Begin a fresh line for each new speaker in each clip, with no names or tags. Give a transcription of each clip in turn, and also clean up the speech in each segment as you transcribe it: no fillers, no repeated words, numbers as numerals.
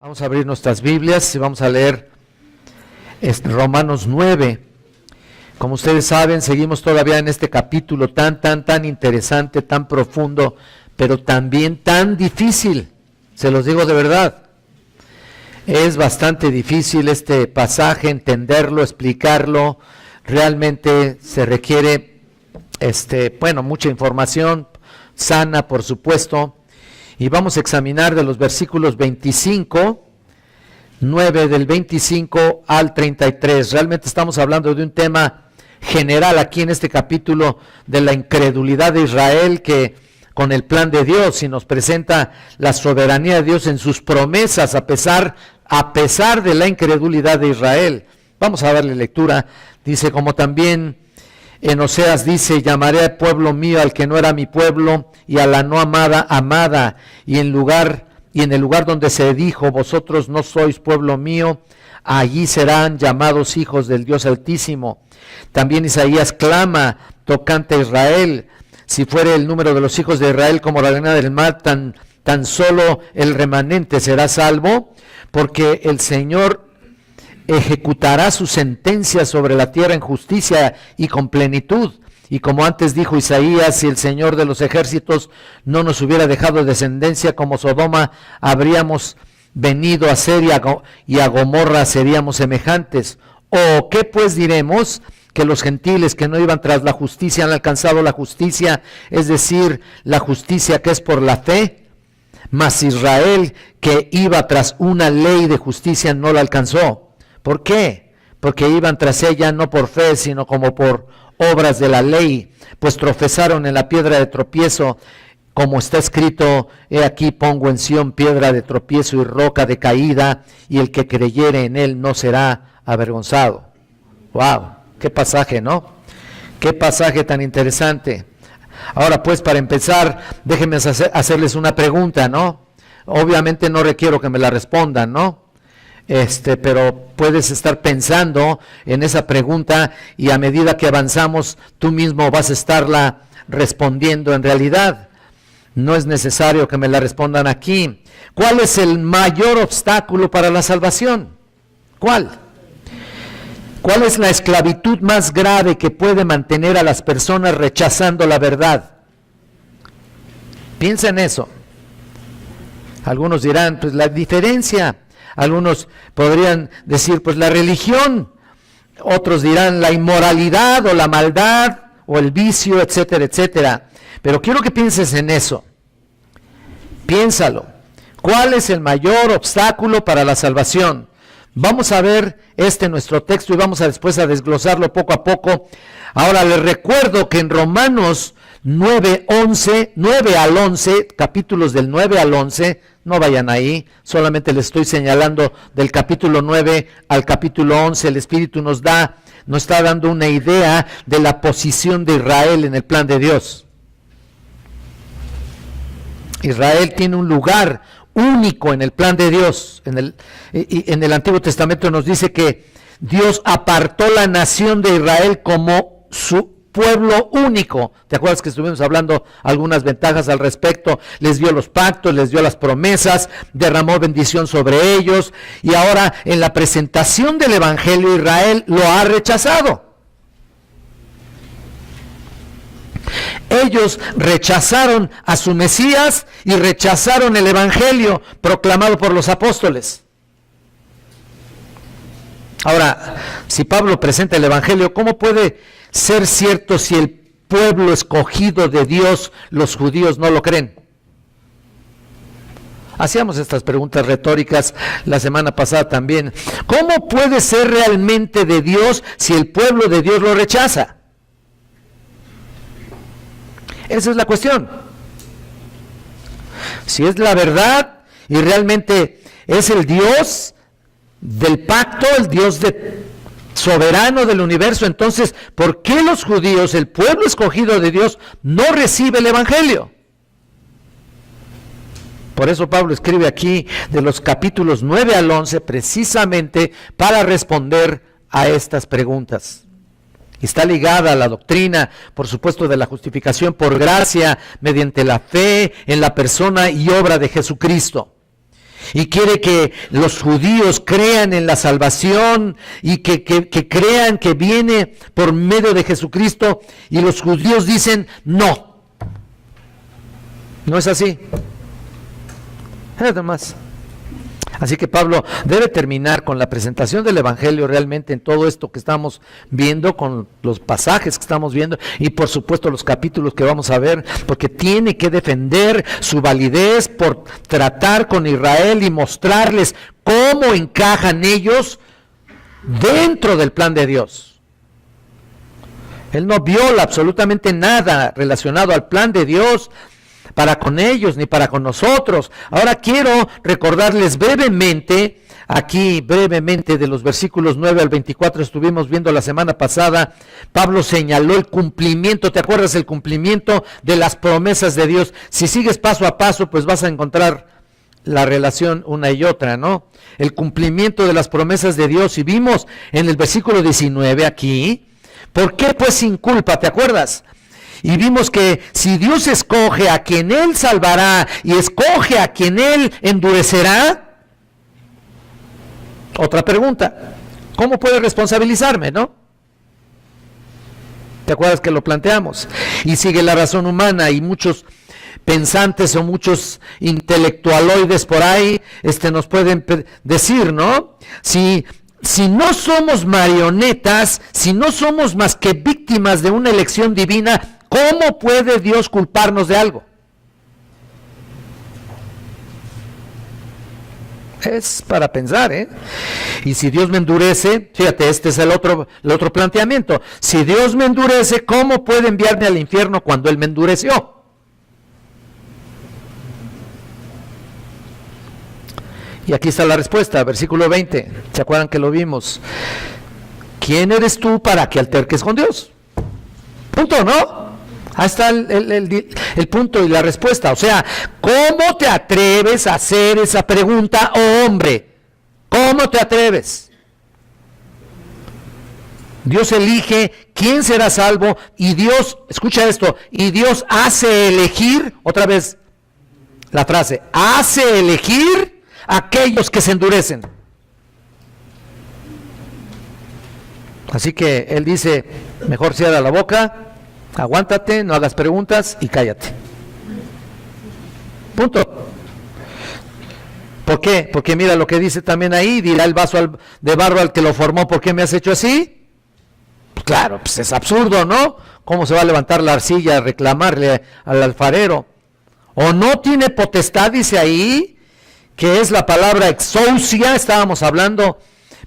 Vamos a abrir nuestras Biblias y vamos a leer Romanos 9. Como ustedes saben, seguimos todavía en este capítulo tan interesante, tan profundo, pero también tan difícil. Se los digo de verdad. Es bastante difícil este pasaje, entenderlo, explicarlo. Realmente se requiere, mucha información sana, por supuesto. Y vamos a examinar de los versículos 9 del 25 al 33. Realmente estamos hablando de un tema general aquí en este capítulo de la incredulidad de Israel, que con el plan de Dios y nos presenta la soberanía de Dios en sus promesas a pesar de la incredulidad de Israel. Vamos a darle lectura. Dice, como también en Oseas dice, llamaré al pueblo mío al que no era mi pueblo, y a la no amada, amada, y en el lugar donde se dijo, vosotros no sois pueblo mío, allí serán llamados hijos del Dios Altísimo. También Isaías clama tocante a Israel, si fuere el número de los hijos de Israel como la arena del mar, tan solo el remanente será salvo, porque el Señor ejecutará su sentencia sobre la tierra en justicia y con plenitud. Y como antes dijo Isaías, si el Señor de los ejércitos no nos hubiera dejado descendencia como Sodoma, habríamos venido a ser y a Gomorra seríamos semejantes. ¿O qué pues diremos? Que los gentiles que no iban tras la justicia han alcanzado la justicia, es decir, la justicia que es por la fe. Mas Israel, que iba tras una ley de justicia, no la alcanzó. ¿Por qué? Porque iban tras ella no por fe, sino como por obras de la ley, pues tropezaron en la piedra de tropiezo, como está escrito, he aquí pongo en Sión piedra de tropiezo y roca de caída, y el que creyere en él no será avergonzado. ¡Wow! ¡Qué pasaje!, ¿no? ¡Qué pasaje tan interesante! Ahora pues, para empezar, déjenme hacerles una pregunta, ¿no? Obviamente no requiero que me la respondan, ¿no? Pero puedes estar pensando en esa pregunta y a medida que avanzamos tú mismo vas a estarla respondiendo. En realidad no es necesario que me la respondan aquí. ¿Cuál es el mayor obstáculo para la salvación? ¿Cuál? ¿Cuál es la esclavitud más grave que puede mantener a las personas rechazando la verdad? Piensa en eso. Algunos dirán, pues la diferencia. Algunos podrían decir, pues la religión. Otros dirán la inmoralidad o la maldad o el vicio, etcétera, etcétera. Pero quiero que pienses en eso. Piénsalo. ¿Cuál es el mayor obstáculo para la salvación? Vamos a ver nuestro texto y vamos a después a desglosarlo poco a poco. Ahora les recuerdo que en Romanos 9 al 11, capítulos del 9 al 11, no vayan ahí, solamente les estoy señalando del capítulo 9 al capítulo 11, el Espíritu nos está dando una idea de la posición de Israel en el plan de Dios. Israel tiene un lugar único en el plan de Dios. En el Antiguo Testamento nos dice que Dios apartó la nación de Israel como su pueblo único. ¿Te acuerdas que estuvimos hablando algunas ventajas al respecto? Les dio los pactos, les dio las promesas, derramó bendición sobre ellos, y ahora en la presentación del Evangelio Israel lo ha rechazado. Ellos rechazaron a su Mesías y rechazaron el Evangelio proclamado por los apóstoles. Ahora, si Pablo presenta el Evangelio, ¿cómo puede ser cierto si el pueblo escogido de Dios, los judíos, no lo creen? Hacíamos estas preguntas retóricas la semana pasada también. ¿Cómo puede ser realmente de Dios si el pueblo de Dios lo rechaza? Esa es la cuestión. Si es la verdad y realmente es el Dios del pacto, el Dios soberano del universo, entonces, ¿por qué los judíos, el pueblo escogido de Dios, no recibe el Evangelio? Por eso Pablo escribe aquí de los capítulos 9 al 11, precisamente para responder a estas preguntas. Está ligada a la doctrina, por supuesto, de la justificación por gracia, mediante la fe en la persona y obra de Jesucristo. y quiere que los judíos crean en la salvación y que crean que viene por medio de Jesucristo, y los judíos dicen no. No es así. Nada más. Así que Pablo debe terminar con la presentación del Evangelio realmente en todo esto que estamos viendo, con los pasajes que estamos viendo y por supuesto los capítulos que vamos a ver, porque tiene que defender su validez por tratar con Israel y mostrarles cómo encajan ellos dentro del plan de Dios. Él no viola absolutamente nada relacionado al plan de Dios para con ellos ni para con nosotros. Ahora quiero recordarles brevemente, de los versículos 9 al 24, estuvimos viendo la semana pasada, Pablo señaló el cumplimiento, ¿te acuerdas? El cumplimiento de las promesas de Dios. Si sigues paso a paso, pues vas a encontrar la relación una y otra, ¿no? El cumplimiento de las promesas de Dios, y vimos en el versículo 19 aquí, ¿por qué pues sin culpa? ¿Te acuerdas? Y vimos que si Dios escoge a quien Él salvará y escoge a quien Él endurecerá, otra pregunta, ¿cómo puede responsabilizarme, no? ¿Te acuerdas que lo planteamos? Y sigue la razón humana, y muchos pensantes o muchos intelectualoides por ahí nos pueden decir, ¿no? Si no somos marionetas, si no somos más que víctimas de una elección divina, ¿cómo puede Dios culparnos de algo? Es para pensar, ¿eh? Y si Dios me endurece, fíjate, este es el otro planteamiento. Si Dios me endurece, ¿cómo puede enviarme al infierno cuando Él me endureció? Y aquí está la respuesta, versículo 20. ¿Se acuerdan que lo vimos? ¿Quién eres tú para que alterques con Dios? Punto, ¿no? Ahí está el punto y la respuesta. O sea, ¿cómo te atreves a hacer esa pregunta, oh hombre? ¿Cómo te atreves? Dios elige quién será salvo, y Dios, escucha esto, y Dios hace elegir, otra vez la frase, hace elegir a aquellos que se endurecen. Así que Él dice, mejor cierra la boca, aguántate, no hagas preguntas y cállate. Punto. ¿Por qué? Porque mira lo que dice también ahí, dirá el vaso de barro al que lo formó, ¿por qué me has hecho así? Pues claro, pues es absurdo, ¿no? ¿Cómo se va a levantar la arcilla a reclamarle al alfarero? ¿O no tiene potestad, dice ahí, que es la palabra exousia? Estábamos hablando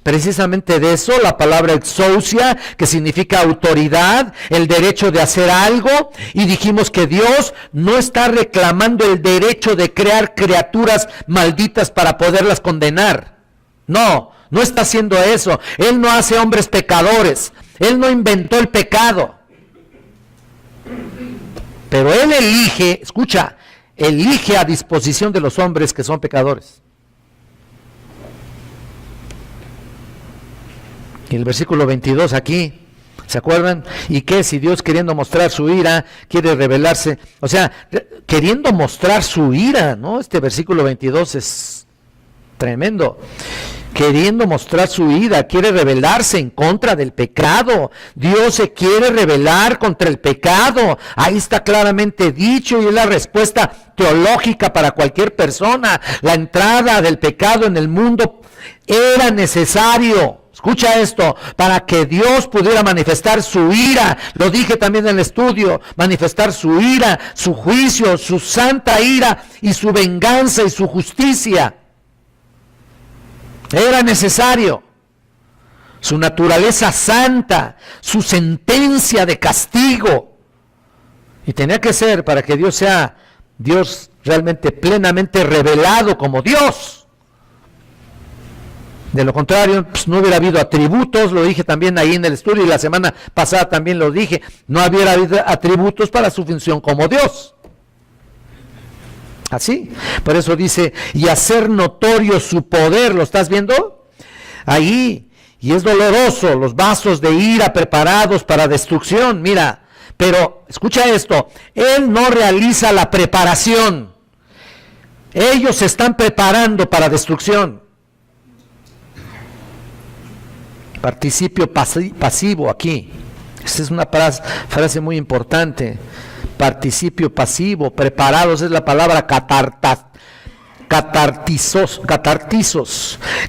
precisamente de eso, la palabra exousia, que significa autoridad, el derecho de hacer algo, y dijimos que Dios no está reclamando el derecho de crear criaturas malditas para poderlas condenar. No está haciendo eso. Él no hace hombres pecadores, Él no inventó el pecado. Pero Él elige, escucha, elige a disposición de los hombres que son pecadores. Y el versículo 22 aquí, ¿se acuerdan? ¿Y qué? Si Dios, queriendo mostrar su ira, quiere revelarse, o sea, queriendo mostrar su ira, ¿no? Este versículo 22 es tremendo. Queriendo mostrar su ira, quiere rebelarse en contra del pecado. Dios se quiere rebelar contra el pecado. Ahí está claramente dicho, y es la respuesta teológica para cualquier persona. La entrada del pecado en el mundo era necesario. Escucha esto, para que Dios pudiera manifestar su ira, lo dije también en el estudio, manifestar su ira, su juicio, su santa ira y su venganza y su justicia. Era necesario. Su naturaleza santa, su sentencia de castigo. Y tenía que ser para que Dios sea Dios realmente plenamente revelado como Dios. De lo contrario, pues no hubiera habido atributos, lo dije también ahí en el estudio, y la semana pasada también lo dije, no hubiera habido atributos para su función como Dios. Así, por eso dice, y hacer notorio su poder, ¿lo estás viendo? Ahí, y es doloroso, los vasos de ira preparados para destrucción, mira, pero escucha esto, Él no realiza la preparación. Ellos se están preparando para destrucción. Participio pasivo aquí. Esta es una frase muy importante. Participio pasivo, preparados, es la palabra catartizos,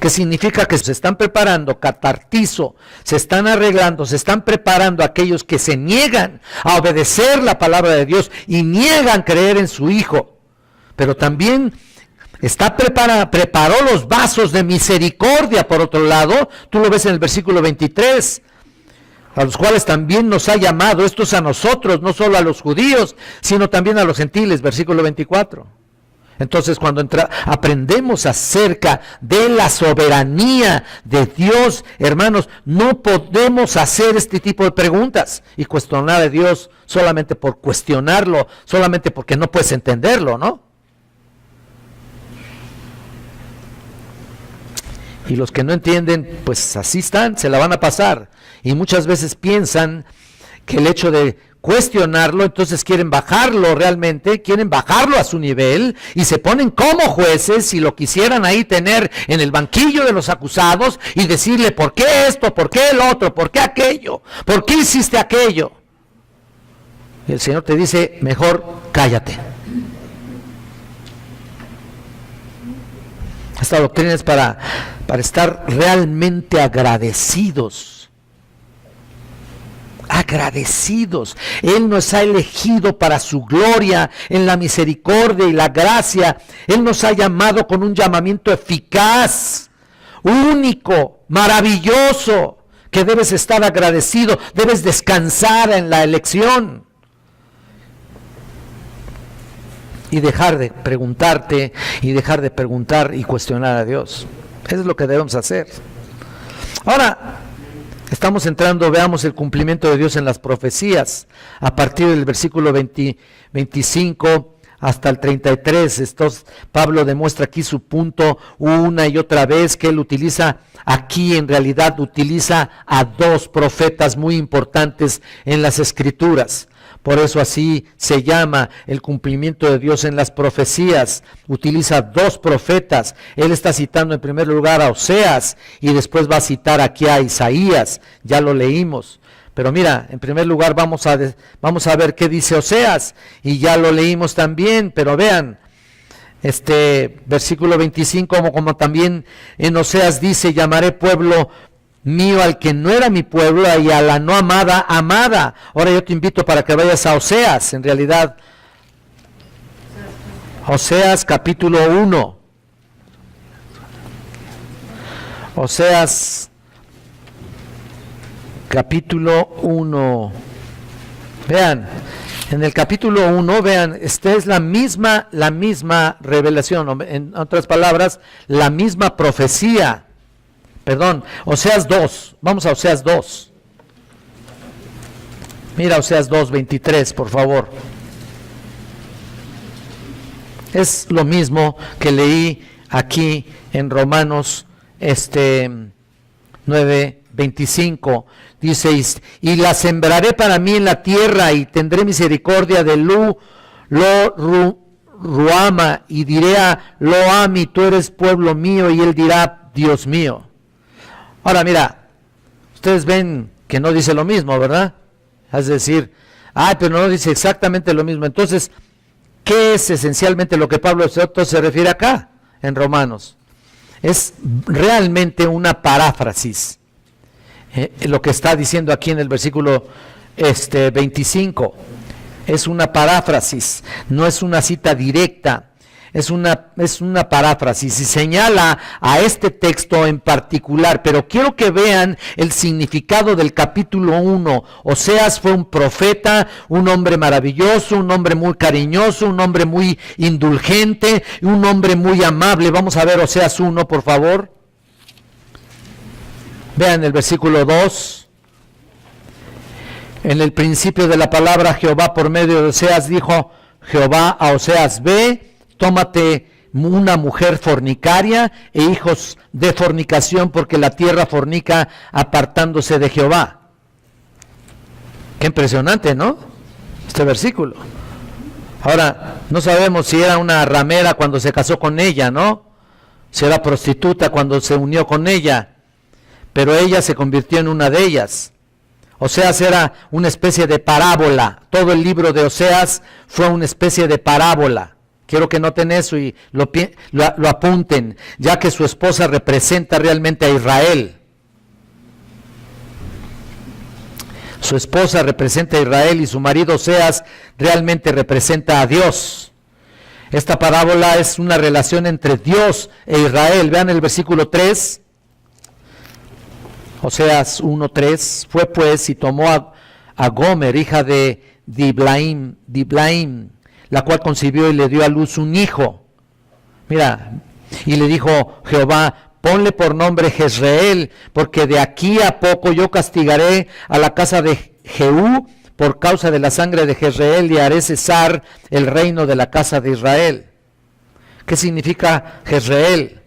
que significa que se están preparando, catartizo, se están arreglando, se están preparando aquellos que se niegan a obedecer la palabra de Dios y niegan creer en su Hijo. Pero también preparó los vasos de misericordia, por otro lado, tú lo ves en el versículo 23, a los cuales también nos ha llamado, esto es a nosotros, no solo a los judíos, sino también a los gentiles, versículo 24. Entonces, cuando aprendemos acerca de la soberanía de Dios, hermanos, no podemos hacer este tipo de preguntas y cuestionar a Dios solamente por cuestionarlo, solamente porque no puedes entenderlo, ¿no? Y los que no entienden, pues así están, se la van a pasar. Y muchas veces piensan que el hecho de cuestionarlo, entonces quieren bajarlo realmente, quieren bajarlo a su nivel y se ponen como jueces si lo quisieran ahí tener en el banquillo de los acusados y decirle por qué esto, por qué el otro, por qué aquello, por qué hiciste aquello. Y el Señor te dice, mejor cállate. Esta doctrina es para estar realmente agradecidos. Agradecidos. Él nos ha elegido para su gloria en la misericordia y la gracia. Él nos ha llamado con un llamamiento eficaz, único, maravilloso, que debes estar agradecido, debes descansar en la elección. Y dejar de preguntarte y dejar de preguntar y cuestionar a Dios. Eso es lo que debemos hacer. Ahora, estamos entrando, veamos el cumplimiento de Dios en las profecías, a partir del versículo 25 hasta el 33. Pablo demuestra aquí su punto una y otra vez, que él utiliza aquí, en realidad utiliza a dos profetas muy importantes en las Escrituras. Por eso así se llama el cumplimiento de Dios en las profecías. Utiliza dos profetas. Él está citando en primer lugar a Oseas y después va a citar aquí a Isaías. Ya lo leímos. Pero mira, en primer lugar vamos a ver qué dice Oseas. Y ya lo leímos también, pero vean, versículo 25, como también en Oseas dice, llamaré pueblo mío al que no era mi pueblo y a la no amada, amada. Ahora yo te invito para que vayas a Oseas, en realidad, Oseas capítulo 1. Oseas capítulo 1. Vean, en el capítulo 1, vean, esta es la misma revelación, en otras palabras, la misma profecía. Perdón, Oseas 2, vamos a Oseas 2. Mira Oseas 2, 23, por favor. Es lo mismo que leí aquí en Romanos 9, 25. Dice, y la sembraré para mí en la tierra y tendré misericordia de Ruama y diré a Loami, tú eres pueblo mío, y él dirá, Dios mío. Ahora mira, ustedes ven que no dice lo mismo, ¿verdad? Es decir, pero no dice exactamente lo mismo. Entonces, ¿qué es esencialmente lo que Pablo se refiere acá en Romanos? Es realmente una paráfrasis. Lo que está diciendo aquí en el versículo 25 es una paráfrasis, no es una cita directa, es una paráfrasis y señala a este texto en particular. Pero quiero que vean el significado del capítulo 1. Oseas fue un profeta, un hombre maravilloso, un hombre muy cariñoso, un hombre muy indulgente, un hombre muy amable. Vamos a ver Oseas 1, por favor. Vean el versículo 2. En el principio de la palabra Jehová por medio de Oseas dijo Jehová a Oseas, ve, tómate una mujer fornicaria e hijos de fornicación, porque la tierra fornica apartándose de Jehová. Qué impresionante, ¿no? Este versículo. Ahora, no sabemos si era una ramera cuando se casó con ella, ¿no? Si era prostituta cuando se unió con ella, pero ella se convirtió en una de ellas. Oseas era una especie de parábola. Todo el libro de Oseas fue una especie de parábola. Quiero que noten eso y lo apunten, ya que su esposa representa realmente a Israel. Su esposa representa a Israel y su marido Oseas realmente representa a Dios. Esta parábola es una relación entre Dios e Israel. Vean el versículo 3. Oseas 1:3. Fue pues y tomó a Gomer, hija de Diblaim, la cual concibió y le dio a luz un hijo. Mira, y le dijo Jehová: ponle por nombre Jezreel, porque de aquí a poco yo castigaré a la casa de Jehú por causa de la sangre de Jezreel, y haré cesar el reino de la casa de Israel. ¿Qué significa Jezreel?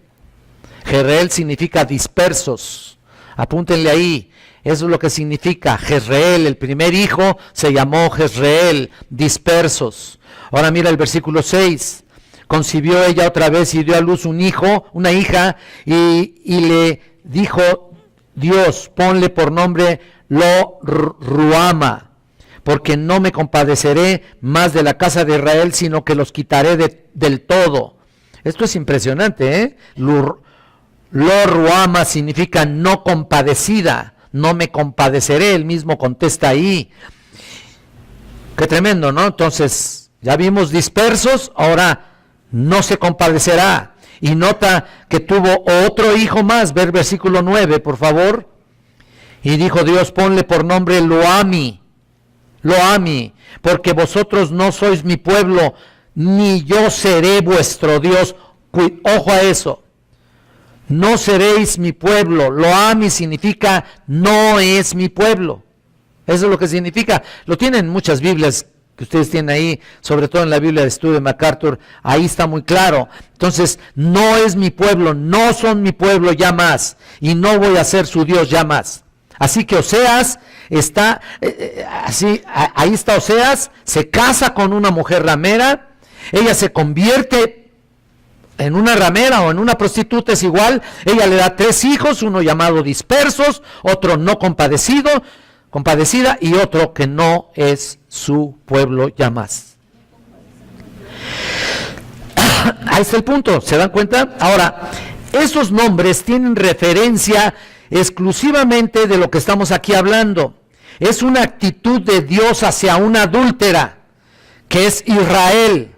Jezreel significa dispersos. Apúntenle ahí, eso es lo que significa Jezreel. El primer hijo se llamó Jezreel, dispersos. Ahora mira el versículo 6. Concibió ella otra vez y dio a luz un hijo, una hija, y le dijo Dios: ponle por nombre Lo-Ruama, porque no me compadeceré más de la casa de Israel, sino que los quitaré del todo. Esto es impresionante, ¿eh? Lo-Ruama significa no compadecida, no me compadeceré, él mismo contesta ahí. Qué tremendo, ¿no? Entonces, ya vimos dispersos, ahora no se compadecerá. Y nota que tuvo otro hijo más. Ver versículo 9, por favor. Y dijo Dios: ponle por nombre Loami, porque vosotros no sois mi pueblo, ni yo seré vuestro Dios. Ojo a eso. No seréis mi pueblo. Loami significa no es mi pueblo. Eso es lo que significa. Lo tienen muchas Biblias que ustedes tienen ahí, sobre todo en la Biblia de estudio de MacArthur, ahí está muy claro. Entonces, no es mi pueblo, no son mi pueblo ya más, y no voy a ser su Dios ya más. Así que Oseas está, ahí está Oseas, se casa con una mujer ramera, ella se convierte en una ramera o en una prostituta, es igual, ella le da 3 hijos, uno llamado dispersos, otro no compadecida, y otro que no es su pueblo ya más. Ahí está el punto, ¿se dan cuenta? Ahora, esos nombres tienen referencia exclusivamente de lo que estamos aquí hablando. Es una actitud de Dios hacia una adúltera, que es Israel.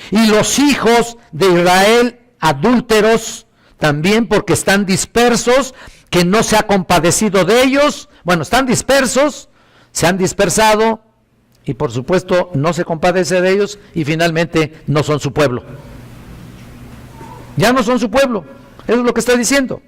Y los hijos de Israel, adúlteros, también porque están dispersos, que no se ha compadecido de ellos. Bueno, están dispersos, se han dispersado, y por supuesto no se compadece de ellos, y finalmente no son su pueblo. Ya no son su pueblo, eso es lo que está diciendo.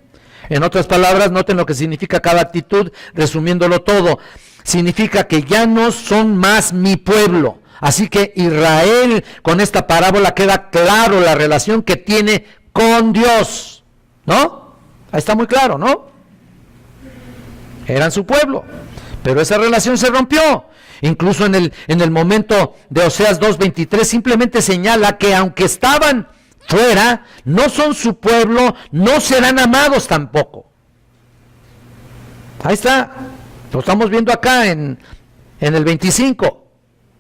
En otras palabras, noten lo que significa cada actitud, resumiéndolo todo. Significa que ya no son más mi pueblo. Así que Israel, con esta parábola queda claro la relación que tiene con Dios, ¿no? Ahí está muy claro, ¿no? Eran su pueblo, pero esa relación se rompió. Incluso en el momento de Oseas 2:23 simplemente señala que aunque estaban fuera, no son su pueblo, no serán amados tampoco. Ahí está, lo estamos viendo acá en el 25.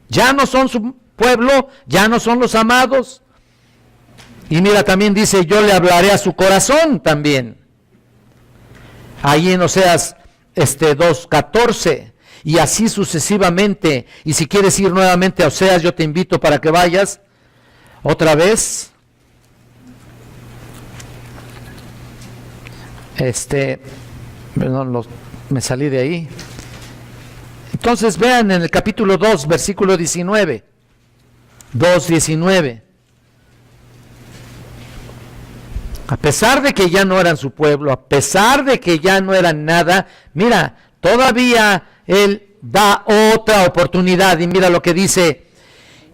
Ya no son su pueblo, ya no son los amados. Y mira, también dice: yo le hablaré a su corazón también. Ahí en Oseas 2:14, y así sucesivamente. Y si quieres ir nuevamente a Oseas, yo te invito para que vayas otra vez. Perdón, me salí de ahí. Entonces vean en el capítulo 2, versículo 19. 2:19. A pesar de que ya no eran su pueblo, a pesar de que ya no eran nada, mira, todavía él da otra oportunidad, y mira lo que dice: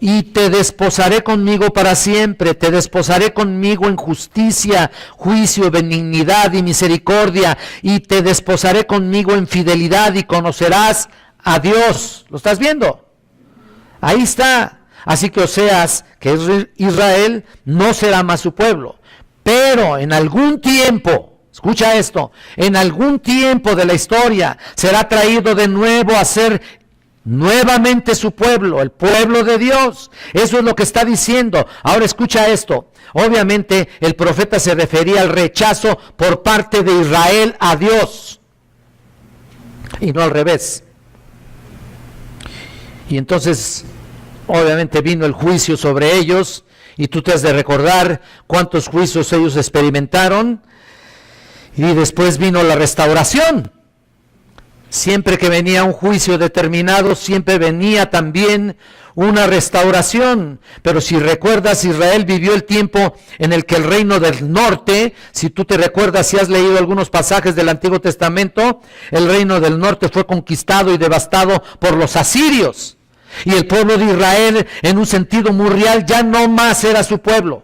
y te desposaré conmigo para siempre, te desposaré conmigo en justicia, juicio, benignidad y misericordia, y te desposaré conmigo en fidelidad, y conocerás a Dios. ¿Lo estás viendo? Ahí está. Así que Oseas, que es Israel, no será más su pueblo. Pero en algún tiempo, escucha esto, en algún tiempo de la historia será traído de nuevo a ser nuevamente su pueblo, el pueblo de Dios. Eso es lo que está diciendo. Ahora escucha esto. Obviamente el profeta se refería al rechazo por parte de Israel a Dios y no al revés. Y entonces obviamente vino el juicio sobre ellos, y tú te has de recordar cuántos juicios ellos experimentaron, y después vino la restauración. Siempre que venía un juicio determinado, siempre venía también una restauración. Pero si recuerdas, Israel vivió el tiempo en el que el reino del norte, si tú te recuerdas, si has leído algunos pasajes del Antiguo Testamento, el reino del norte fue conquistado y devastado por los asirios. Y el pueblo de Israel, en un sentido muy real, ya no más era su pueblo,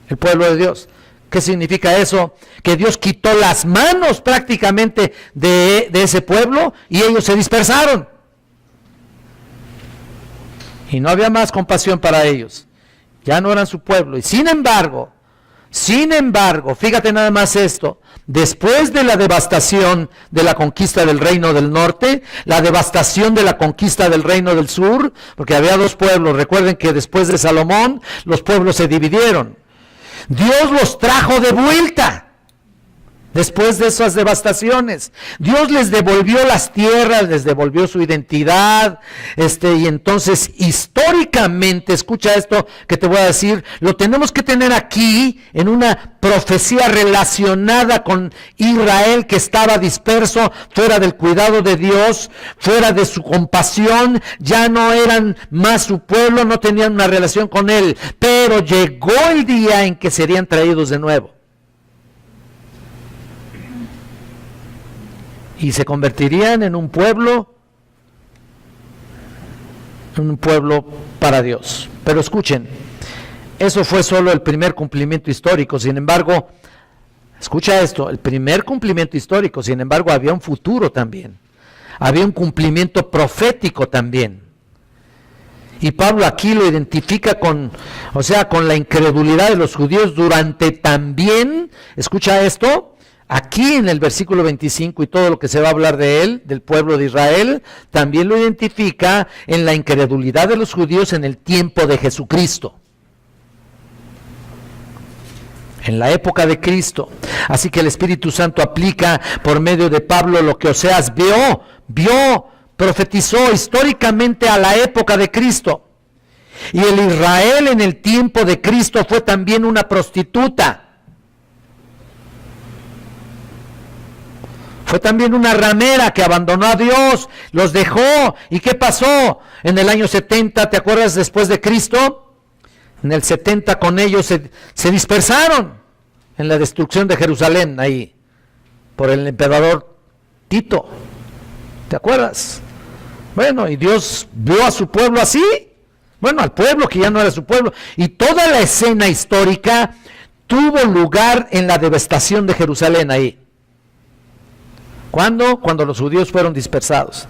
el pueblo de Dios. ¿Qué significa eso? Que Dios quitó las manos prácticamente de ese pueblo y ellos se dispersaron. Y no había más compasión para ellos. Ya no eran su pueblo. Y sin embargo, fíjate nada más esto. Después de la devastación de la conquista del reino del norte, la devastación de la conquista del reino del sur, porque había dos pueblos. Recuerden que después de Salomón, los pueblos se dividieron. Dios los trajo de vuelta después de esas devastaciones. Dios les devolvió las tierras, les devolvió su identidad, y entonces históricamente, escucha esto que te voy a decir, lo tenemos que tener aquí en una profecía relacionada con Israel, que estaba disperso, fuera del cuidado de Dios, fuera de su compasión, ya no eran más su pueblo, no tenían una relación con él, pero llegó el día en que serían traídos de nuevo. Y se convertirían en un pueblo para Dios. Pero escuchen, eso fue solo el primer cumplimiento histórico. Sin embargo, escucha esto, el primer cumplimiento histórico, sin embargo, había un futuro también. Había un cumplimiento profético también. Y Pablo aquí lo identifica con la incredulidad de los judíos durante también, escucha esto, aquí en el versículo 25 y todo lo que se va a hablar de él, del pueblo de Israel, también lo identifica en la incredulidad de los judíos en el tiempo de Jesucristo. En la época de Cristo. Así que el Espíritu Santo aplica por medio de Pablo lo que Oseas profetizó históricamente a la época de Cristo. Y el Israel en el tiempo de Cristo fue también una prostituta. Fue también una ramera que abandonó a Dios, los dejó. ¿Y qué pasó? En el año 70, ¿te acuerdas después de Cristo? En el 70 con ellos se dispersaron en la destrucción de Jerusalén, ahí, por el emperador Tito. ¿Te acuerdas? Bueno, y Dios vio a su pueblo así. Bueno, al pueblo que ya no era su pueblo. Y toda la escena histórica tuvo lugar en la devastación de Jerusalén ahí. ¿Cuándo? Cuando los judíos fueron dispersados.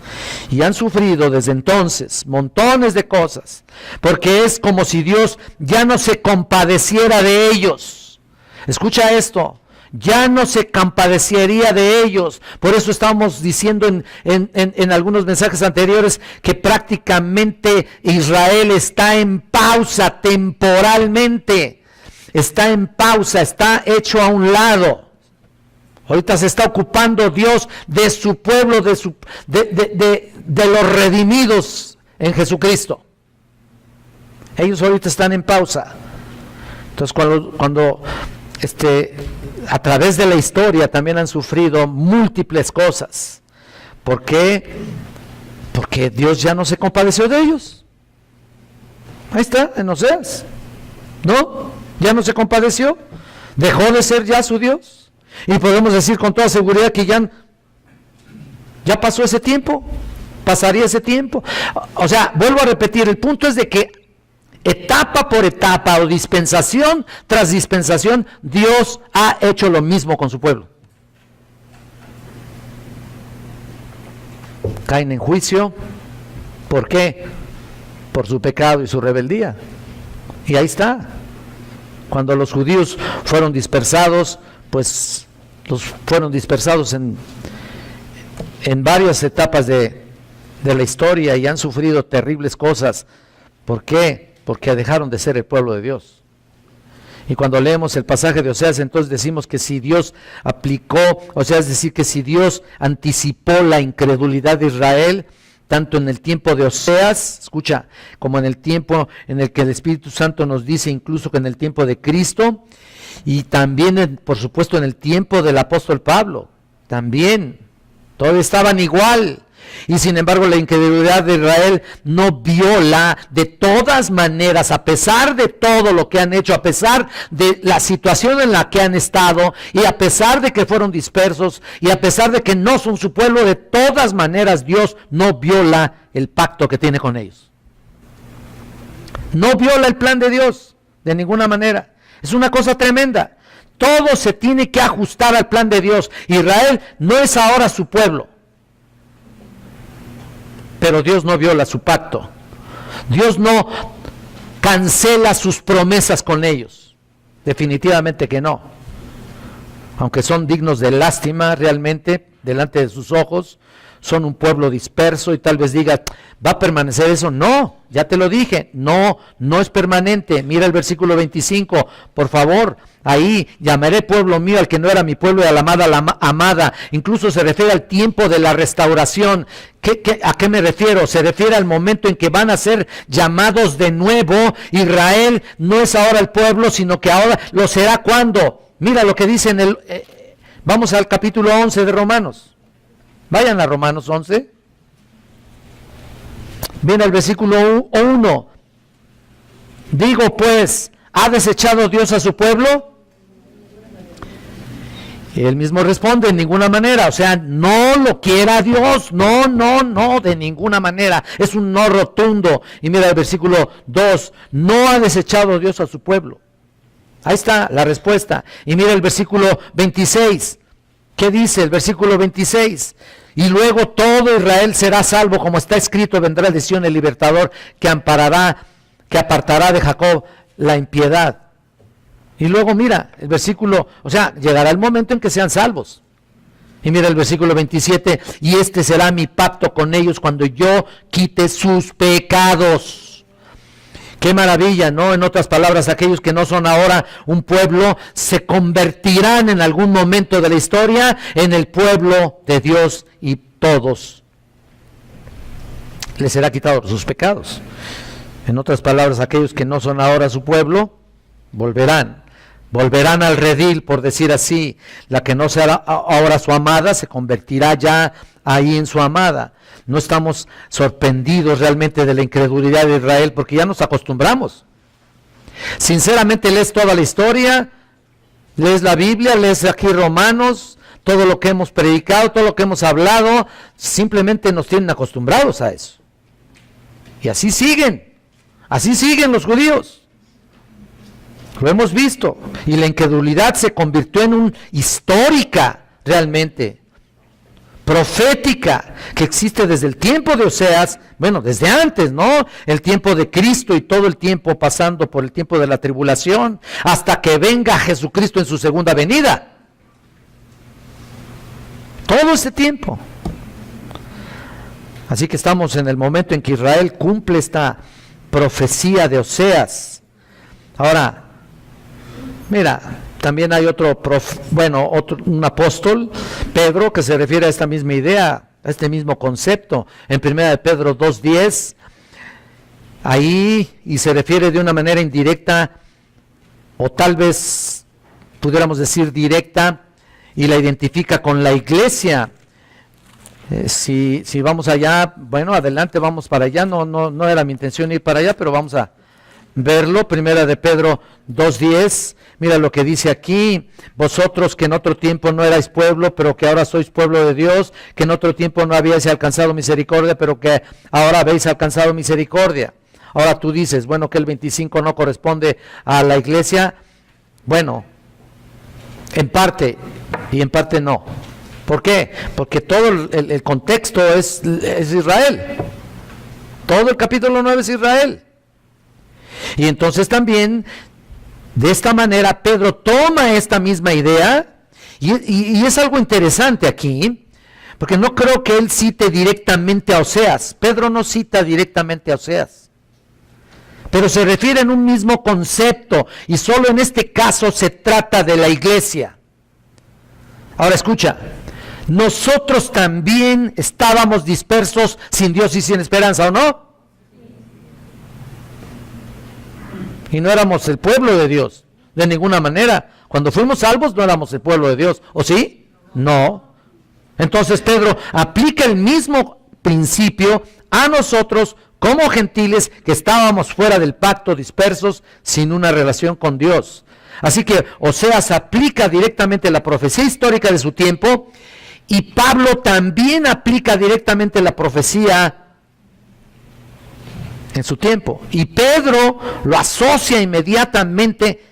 Y han sufrido desde entonces montones de cosas. Porque es como si Dios ya no se compadeciera de ellos. Escucha esto. Ya no se compadecería de ellos. Por eso estábamos diciendo en algunos mensajes anteriores que prácticamente Israel está en pausa temporalmente. Está en pausa, está hecho a un lado. Ahorita se está ocupando Dios de su pueblo, de los redimidos en Jesucristo. Ellos ahorita están en pausa. Entonces cuando a través de la historia también han sufrido múltiples cosas. ¿Por qué? Porque Dios ya no se compadeció de ellos. Ahí está, en Oseas. ¿No? Ya no se compadeció. Dejó de ser ya su Dios. Y podemos decir con toda seguridad que ya pasó ese tiempo, pasaría ese tiempo. O sea, vuelvo a repetir, el punto es de que etapa por etapa o dispensación tras dispensación, Dios ha hecho lo mismo con su pueblo. Caen en juicio. ¿Por qué? por su pecado y su rebeldía. Y ahí está. Cuando los judíos fueron dispersados, pues los fueron dispersados en varias etapas de la historia y han sufrido terribles cosas. ¿Por qué? Porque dejaron de ser el pueblo de Dios. Y cuando leemos el pasaje de Oseas, entonces decimos que si Dios aplicó, o sea, es decir, que si Dios anticipó la incredulidad de Israel, tanto en el tiempo de Oseas, escucha, como en el tiempo en el que el Espíritu Santo nos dice, incluso que en el tiempo de Cristo, y también, por supuesto, en el tiempo del apóstol Pablo, también, todos estaban igual. Y sin embargo la incredulidad de Israel no viola de todas maneras, a pesar de todo lo que han hecho, a pesar de la situación en la que han estado, y a pesar de que fueron dispersos, y a pesar de que no son su pueblo, de todas maneras Dios no viola el pacto que tiene con ellos. No viola el plan de Dios de ninguna manera. Es una cosa tremenda. Todo se tiene que ajustar al plan de Dios. Israel no es ahora su pueblo. Pero Dios no viola su pacto. Dios no cancela sus promesas con ellos. Definitivamente que no. Aunque son dignos de lástima realmente delante de sus ojos, son un pueblo disperso y tal vez diga, ¿va a permanecer eso? No, ya te lo dije, no es permanente. Mira el versículo 25, por favor, ahí, llamaré pueblo mío al que no era mi pueblo y a la amada. Incluso se refiere al tiempo de la restauración. ¿A qué me refiero? Se refiere al momento en que van a ser llamados de nuevo. Israel no es ahora el pueblo, sino que ahora lo será. ¿Cuándo? Mira lo que dice vamos al capítulo 11 de Romanos. Vayan a Romanos 11. Viene el versículo 1. Digo pues, ¿ha desechado Dios a su pueblo? Y él mismo responde, en ninguna manera. O sea, no lo quiera Dios. No, de ninguna manera. Es un no rotundo. Y mira el versículo 2. No ha desechado Dios a su pueblo. Ahí está la respuesta. Y mira el versículo 26. ¿Qué dice el versículo 26? Y luego todo Israel será salvo, como está escrito, vendrá de Sión el libertador que apartará de Jacob la impiedad. Y luego mira el versículo, o sea, llegará el momento en que sean salvos. Y mira el versículo 27, y este será mi pacto con ellos cuando yo quite sus pecados. Qué maravilla, ¿no? En otras palabras, aquellos que no son ahora un pueblo se convertirán en algún momento de la historia en el pueblo de Dios y todos les será quitado sus pecados. En otras palabras, aquellos que no son ahora su pueblo volverán al redil, por decir así. La que no será ahora su amada se convertirá ya ahí en su amada. No estamos sorprendidos realmente de la incredulidad de Israel porque ya nos acostumbramos. Sinceramente lees toda la historia, lees la Biblia, lees aquí Romanos, todo lo que hemos predicado, todo lo que hemos hablado, simplemente nos tienen acostumbrados a eso. Y así siguen los judíos. Lo hemos visto. Y la incredulidad se convirtió en un histórica realmente. Profética, que existe desde el tiempo de Oseas, bueno, desde antes, ¿no? El tiempo de Cristo y todo el tiempo pasando por el tiempo de la tribulación, hasta que venga Jesucristo en su segunda venida. Todo ese tiempo. Así que estamos en el momento en que Israel cumple esta profecía de Oseas. Ahora, mira, también hay un apóstol, Pedro, que se refiere a esta misma idea, a este mismo concepto, en 1 de Pedro 2:10, ahí, y se refiere de una manera indirecta, o tal vez pudiéramos decir directa, y la identifica con la iglesia. Si vamos allá, bueno, adelante, vamos para allá, no era mi intención ir para allá, pero vamos a verlo. 1 de Pedro 2:10, mira lo que dice aquí: vosotros que en otro tiempo no erais pueblo, pero que ahora sois pueblo de Dios, que en otro tiempo no habíais alcanzado misericordia, pero que ahora habéis alcanzado misericordia. Ahora tú dices, bueno, que el 25 no corresponde a la iglesia. Bueno, en parte, y en parte no. ¿Por qué? Porque todo el contexto es Israel. Todo el capítulo 9 es Israel. Y entonces también, de esta manera, Pedro toma esta misma idea, y es algo interesante aquí, porque no creo que él cite directamente a Oseas. Pedro no cita directamente a Oseas, pero se refiere en un mismo concepto, y solo en este caso se trata de la iglesia. Ahora escucha, nosotros también estábamos dispersos sin Dios y sin esperanza, ¿o no? Y no éramos el pueblo de Dios, de ninguna manera. Cuando fuimos salvos no éramos el pueblo de Dios, ¿o sí? No. Entonces Pedro aplica el mismo principio a nosotros como gentiles que estábamos fuera del pacto, dispersos, sin una relación con Dios. Así que Oseas aplica directamente la profecía histórica de su tiempo, y Pablo también aplica directamente la profecía en su tiempo. Y Pedro lo asocia inmediatamente,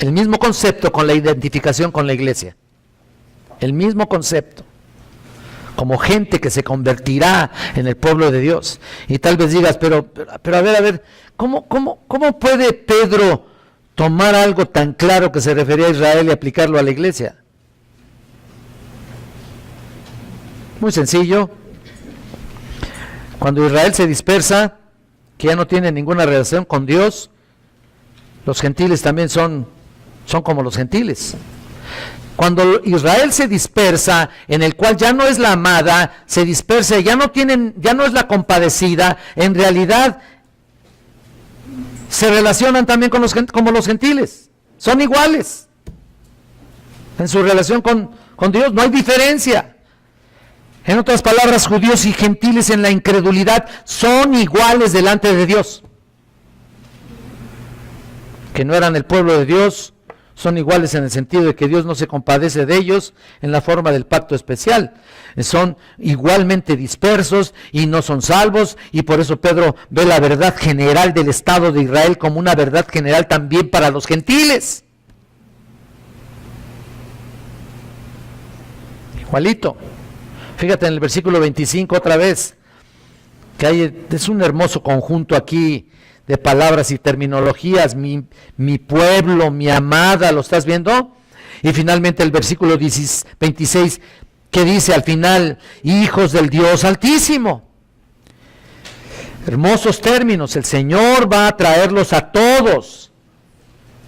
el mismo concepto, con la identificación con la iglesia. El mismo concepto. Como gente que se convertirá en el pueblo de Dios. Y tal vez digas, pero a ver, ¿cómo puede Pedro tomar algo tan claro que se refería a Israel y aplicarlo a la iglesia? Muy sencillo. Cuando Israel se dispersa, que ya no tiene ninguna relación con Dios, los gentiles también son como los gentiles. Cuando Israel se dispersa, en el cual ya no es la amada, se dispersa, ya no es la compadecida, en realidad se relacionan también como los gentiles, son iguales en su relación con Dios, no hay diferencia. En otras palabras, judíos y gentiles en la incredulidad son iguales delante de Dios. Que no eran el pueblo de Dios, son iguales en el sentido de que Dios no se compadece de ellos en la forma del pacto especial. Son igualmente dispersos y no son salvos, y por eso Pedro ve la verdad general del Estado de Israel como una verdad general también para los gentiles. Igualito. Fíjate en el versículo 25 otra vez, que es un hermoso conjunto aquí de palabras y terminologías. Mi pueblo, mi amada, ¿lo estás viendo? Y finalmente el versículo 26, que dice al final, hijos del Dios Altísimo. Hermosos términos, el Señor va a traerlos a todos.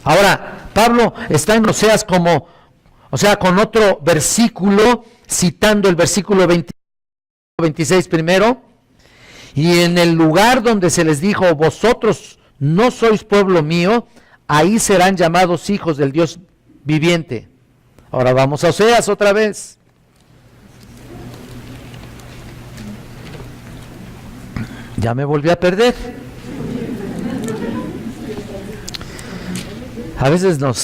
Ahora, Pablo está en Oseas con otro versículo, citando el versículo 26 primero, y en el lugar donde se les dijo, vosotros no sois pueblo mío, ahí serán llamados hijos del Dios viviente. Ahora vamos a Oseas otra vez. Ya me volví a perder. A veces no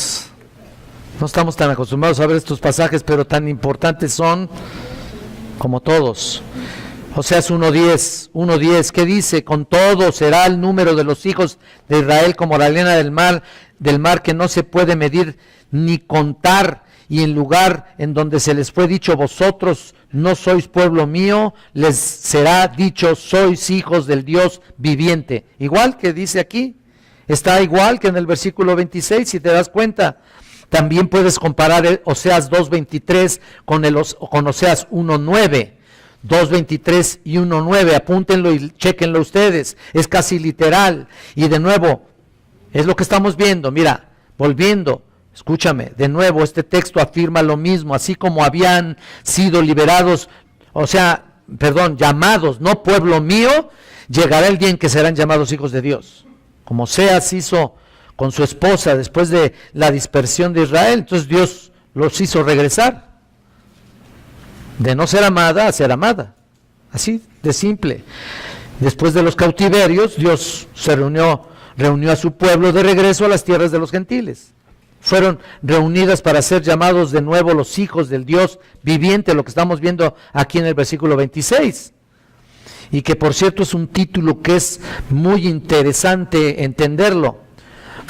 estamos tan acostumbrados a ver estos pasajes, pero tan importantes son como todos. Oseas 1:10, ¿qué dice? Con todo será el número de los hijos de Israel como la arena del mar que no se puede medir ni contar, y en lugar en donde se les fue dicho, vosotros no sois pueblo mío, les será dicho, sois hijos del Dios viviente. Igual que dice aquí, está igual que en el versículo 26, si te das cuenta. También puedes comparar Oseas 2:23 con Oseas 1:9. 2:23 y 1:9, apúntenlo y chéquenlo ustedes, es casi literal. Y de nuevo, es lo que estamos viendo. Mira, volviendo, escúchame, de nuevo este texto afirma lo mismo, así como habían sido liberados, llamados, no pueblo mío, llegará el día en que serán llamados hijos de Dios, como Oseas hizo con su esposa después de la dispersión de Israel. Entonces Dios los hizo regresar de no ser amada a ser amada, así de simple. Después de los cautiverios, Dios se reunió a su pueblo de regreso a las tierras de los gentiles. Fueron reunidas para ser llamados de nuevo los hijos del Dios viviente, lo que estamos viendo aquí en el versículo 26. Y que por cierto es un título que es muy interesante entenderlo.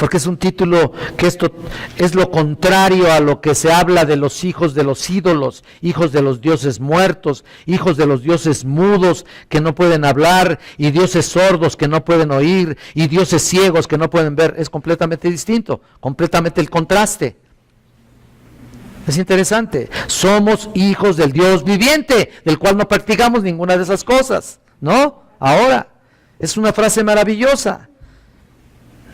porque es un título que esto es lo contrario a lo que se habla de los hijos de los ídolos, hijos de los dioses muertos, hijos de los dioses mudos que no pueden hablar, y dioses sordos que no pueden oír, y dioses ciegos que no pueden ver. Es completamente distinto, completamente el contraste. Es interesante. Somos hijos del Dios viviente, del cual no practicamos ninguna de esas cosas, ¿no? Ahora, es una frase maravillosa.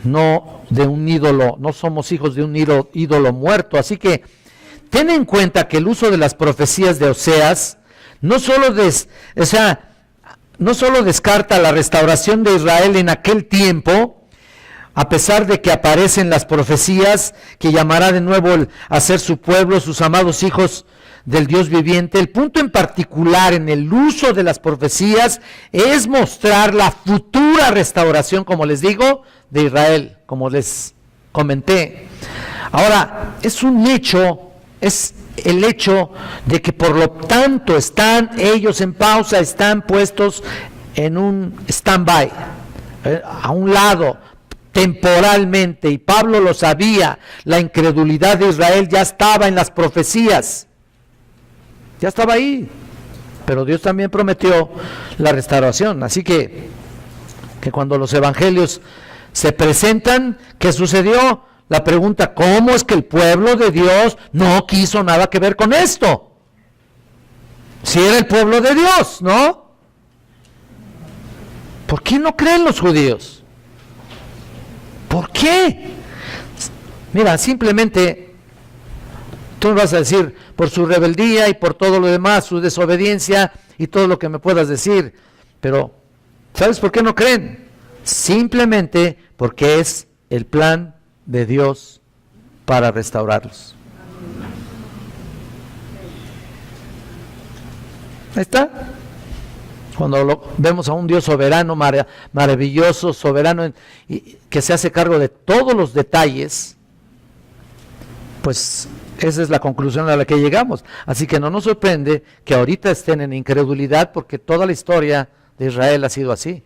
No de un ídolo, no somos hijos de un ídolo muerto. Así que ten en cuenta que el uso de las profecías de Oseas no solo descarta la restauración de Israel en aquel tiempo, a pesar de que aparecen las profecías que llamará de nuevo a ser su pueblo, sus amados hijos del Dios viviente. El punto en particular en el uso de las profecías es mostrar la futura restauración, como les digo, de Israel, como les comenté. Ahora, es un hecho, es el hecho de que por lo tanto están ellos en pausa, están puestos en un stand-by, a un lado, temporalmente, y Pablo lo sabía. La incredulidad de Israel ya estaba en las profecías, ya estaba ahí, pero Dios también prometió la restauración. Así que cuando los evangelios se presentan, ¿qué sucedió? La pregunta, ¿cómo es que el pueblo de Dios no quiso nada que ver con esto? Si era el pueblo de Dios, ¿no? ¿Por qué no creen los judíos? ¿Por qué? Mira, simplemente tú me vas a decir por su rebeldía y por todo lo demás, su desobediencia y todo lo que me puedas decir, pero ¿sabes por qué no creen? Simplemente porque es el plan de Dios para restaurarlos. Ahí está. Cuando vemos a un Dios soberano, maravilloso, soberano, que se hace cargo de todos los detalles, pues esa es la conclusión a la que llegamos. Así que no nos sorprende que ahorita estén en incredulidad, porque toda la historia de Israel ha sido así.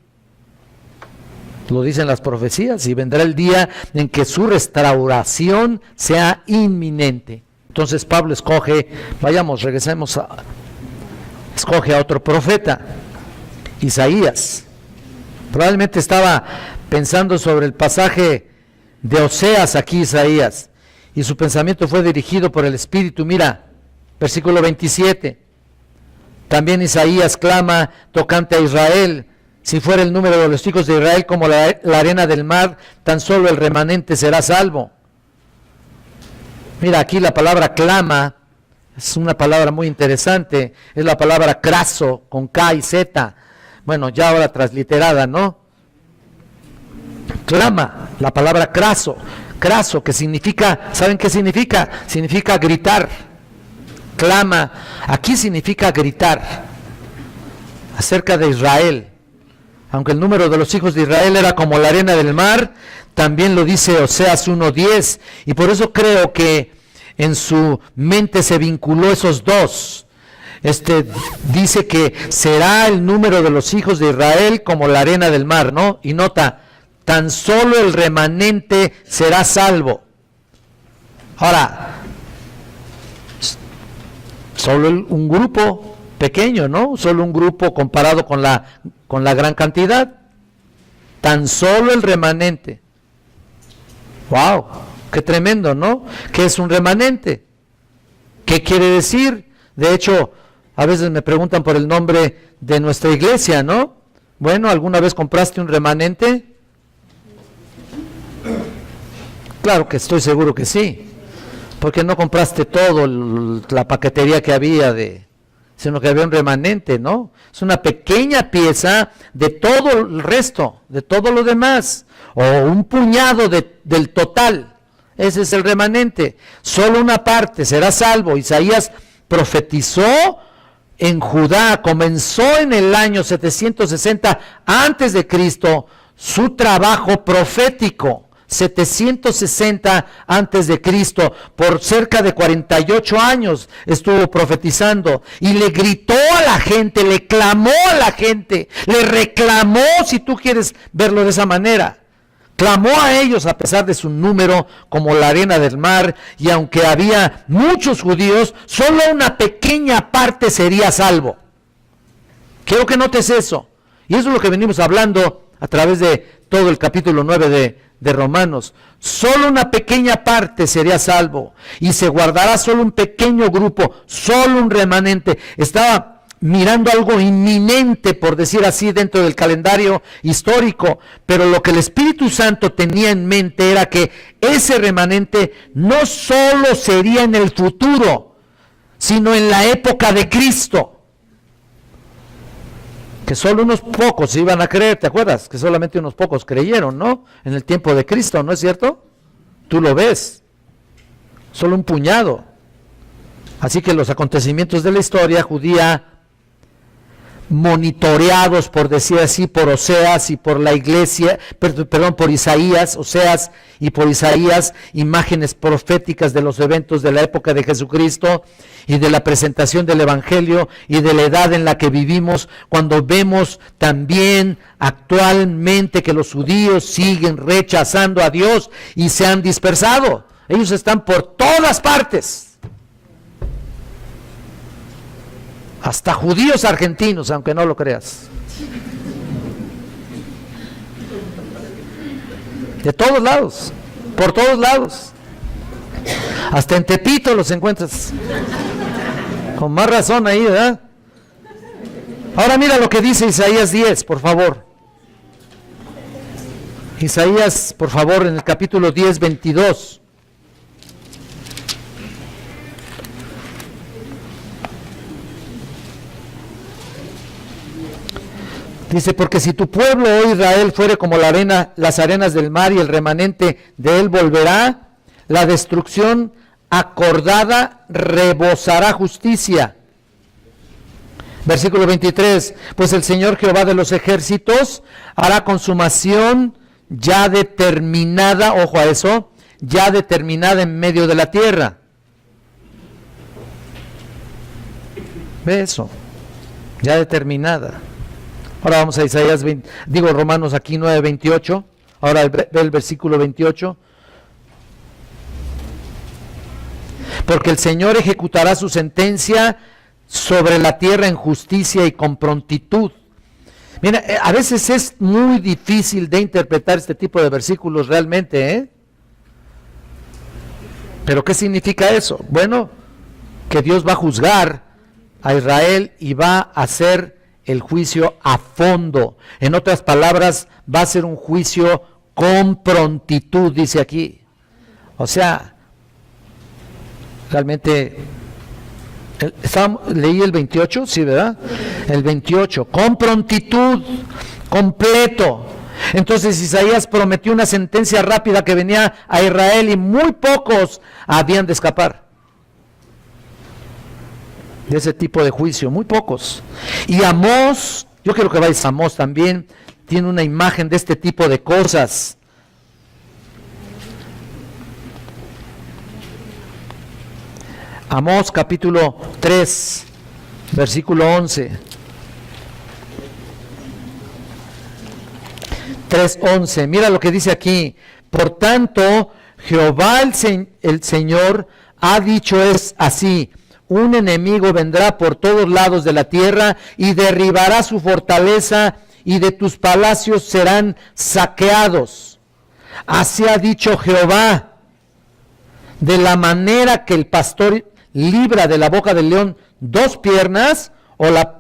Lo dicen las profecías, y vendrá el día en que su restauración sea inminente. Entonces Pablo escoge a otro profeta, Isaías. Probablemente estaba pensando sobre el pasaje de Oseas aquí, Isaías, y su pensamiento fue dirigido por el Espíritu. Mira, versículo 27. También Isaías clama tocante a Israel: si fuera el número de los hijos de Israel como la arena del mar, tan solo el remanente será salvo. Mira, aquí la palabra clama es una palabra muy interesante, es la palabra craso, con K y Z, bueno, ya ahora transliterada, ¿no? Clama, la palabra craso, que significa, ¿saben qué significa? Significa gritar. Clama, aquí significa gritar acerca de Israel. Aunque el número de los hijos de Israel era como la arena del mar, también lo dice Oseas 1:10, y por eso creo que en su mente se vinculó esos dos. Dice que será el número de los hijos de Israel como la arena del mar, ¿no? Y nota, tan solo el remanente será salvo. Ahora, solo un grupo pequeño, ¿no? Solo un grupo comparado con la gran cantidad. Tan solo el remanente. ¡Wow! ¡Qué tremendo!, ¿no? ¿Qué es un remanente? ¿Qué quiere decir? De hecho, a veces me preguntan por el nombre de nuestra iglesia, ¿no? Bueno, ¿alguna vez compraste un remanente? Claro que estoy seguro que sí. Porque no compraste todo la paquetería que había sino que había un remanente, ¿no? Es una pequeña pieza de todo el resto, de todo lo demás, o un puñado del total. Ese es el remanente. Solo una parte será salvo. Isaías profetizó en Judá, comenzó en el año 760 antes de Cristo su trabajo profético. 760 antes de Cristo, por cerca de 48 años estuvo profetizando, y le gritó a la gente, le clamó a la gente, le reclamó, si tú quieres verlo de esa manera, Clamó a ellos a pesar de su número como la arena del mar, y aunque había muchos judíos, solo una pequeña parte sería salvo. Quiero que notes eso. Y eso es lo que venimos hablando a través de todo el capítulo 9 de Romanos. Solo una pequeña parte sería salvo, y se guardará solo un pequeño grupo, solo un remanente. Estaba mirando algo inminente, por decir así, dentro del calendario histórico, pero lo que el Espíritu Santo tenía en mente era que ese remanente no solo sería en el futuro, sino en la época de Cristo, que solo unos pocos iban a creer. ¿Te acuerdas? Que solamente unos pocos creyeron, ¿no? En el tiempo de Cristo, ¿no es cierto? Tú lo ves, solo un puñado. Así que los acontecimientos de la historia judía, monitoreados, por decir así, por Oseas y por la iglesia, perdón, por Isaías, Oseas y por Isaías, imágenes proféticas de los eventos de la época de Jesucristo y de la presentación del Evangelio y de la edad en la que vivimos, cuando vemos también actualmente que los judíos siguen rechazando a Dios y se han dispersado. Ellos están por todas partes. Hasta judíos argentinos, aunque no lo creas. De todos lados, por todos lados. Hasta en Tepito los encuentras. Con más razón ahí, ¿verdad? Ahora mira lo que dice Isaías 10, por favor. Isaías, por favor, en el capítulo 10, 22. Dice, porque si tu pueblo, oh Israel, fuere como la arena, las arenas del mar, y el remanente de él volverá, la destrucción acordada rebosará justicia. Versículo 23, pues el Señor Jehová de los ejércitos hará consumación ya determinada, ojo a eso, ya determinada en medio de la tierra. Ve eso, ya determinada. Ahora vamos a Isaías, Romanos aquí 9:28. Ahora ve el versículo 28. Porque el Señor ejecutará su sentencia sobre la tierra en justicia y con prontitud. Mira, a veces es muy difícil de interpretar este tipo de versículos realmente, ¿eh? ¿Pero qué significa eso? Bueno, que Dios va a juzgar a Israel y va a hacer el juicio a fondo. En otras palabras, va a ser un juicio con prontitud, dice aquí. O sea, realmente, leí el 28, sí, ¿verdad? El 28, con prontitud, completo. Entonces Isaías prometió una sentencia rápida que venía a Israel y muy pocos habían de escapar de ese tipo de juicio, muy pocos. Y Amós, yo quiero que vayas a Amós también, tiene una imagen de este tipo de cosas. Amós capítulo 3, versículo 11. 3:11, mira lo que dice aquí. Por tanto, Jehová el Señor ha dicho es así: un enemigo vendrá por todos lados de la tierra y derribará su fortaleza, y de tus palacios serán saqueados. Así ha dicho Jehová: de la manera que el pastor libra de la boca del león dos piernas o la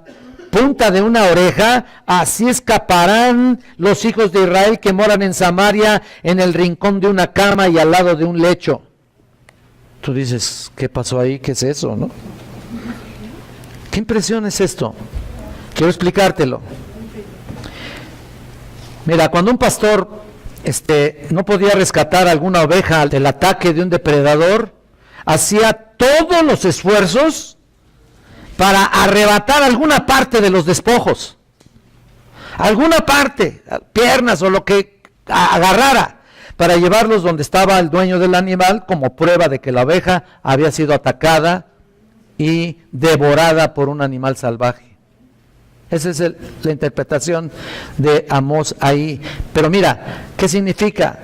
punta de una oreja, así escaparán los hijos de Israel que moran en Samaria, en el rincón de una cama y al lado de un lecho. Tú dices, ¿qué pasó ahí? ¿Qué es eso, no? ¿Qué impresión es esto? Quiero explicártelo. Mira, cuando un pastor no podía rescatar alguna oveja del ataque de un depredador, hacía todos los esfuerzos para arrebatar alguna parte de los despojos, alguna parte, piernas o lo que agarrara, para llevarlos donde estaba el dueño del animal, como prueba de que la oveja había sido atacada y devorada por un animal salvaje. Esa es la interpretación de Amós ahí. Pero mira, ¿qué significa?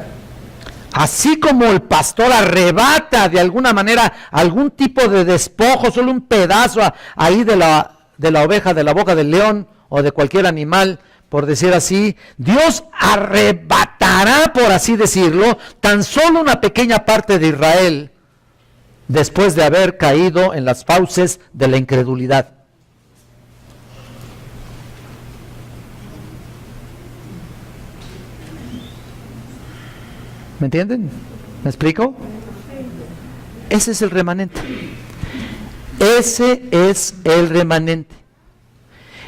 Así como el pastor arrebata de alguna manera algún tipo de despojo, solo un pedazo ahí de la oveja, de la boca del león o de cualquier animal, por decir así, Dios arrebatará, por así decirlo, tan solo una pequeña parte de Israel después de haber caído en las fauces de la incredulidad. ¿Me entienden? ¿Me explico? Ese es el remanente. Ese es el remanente.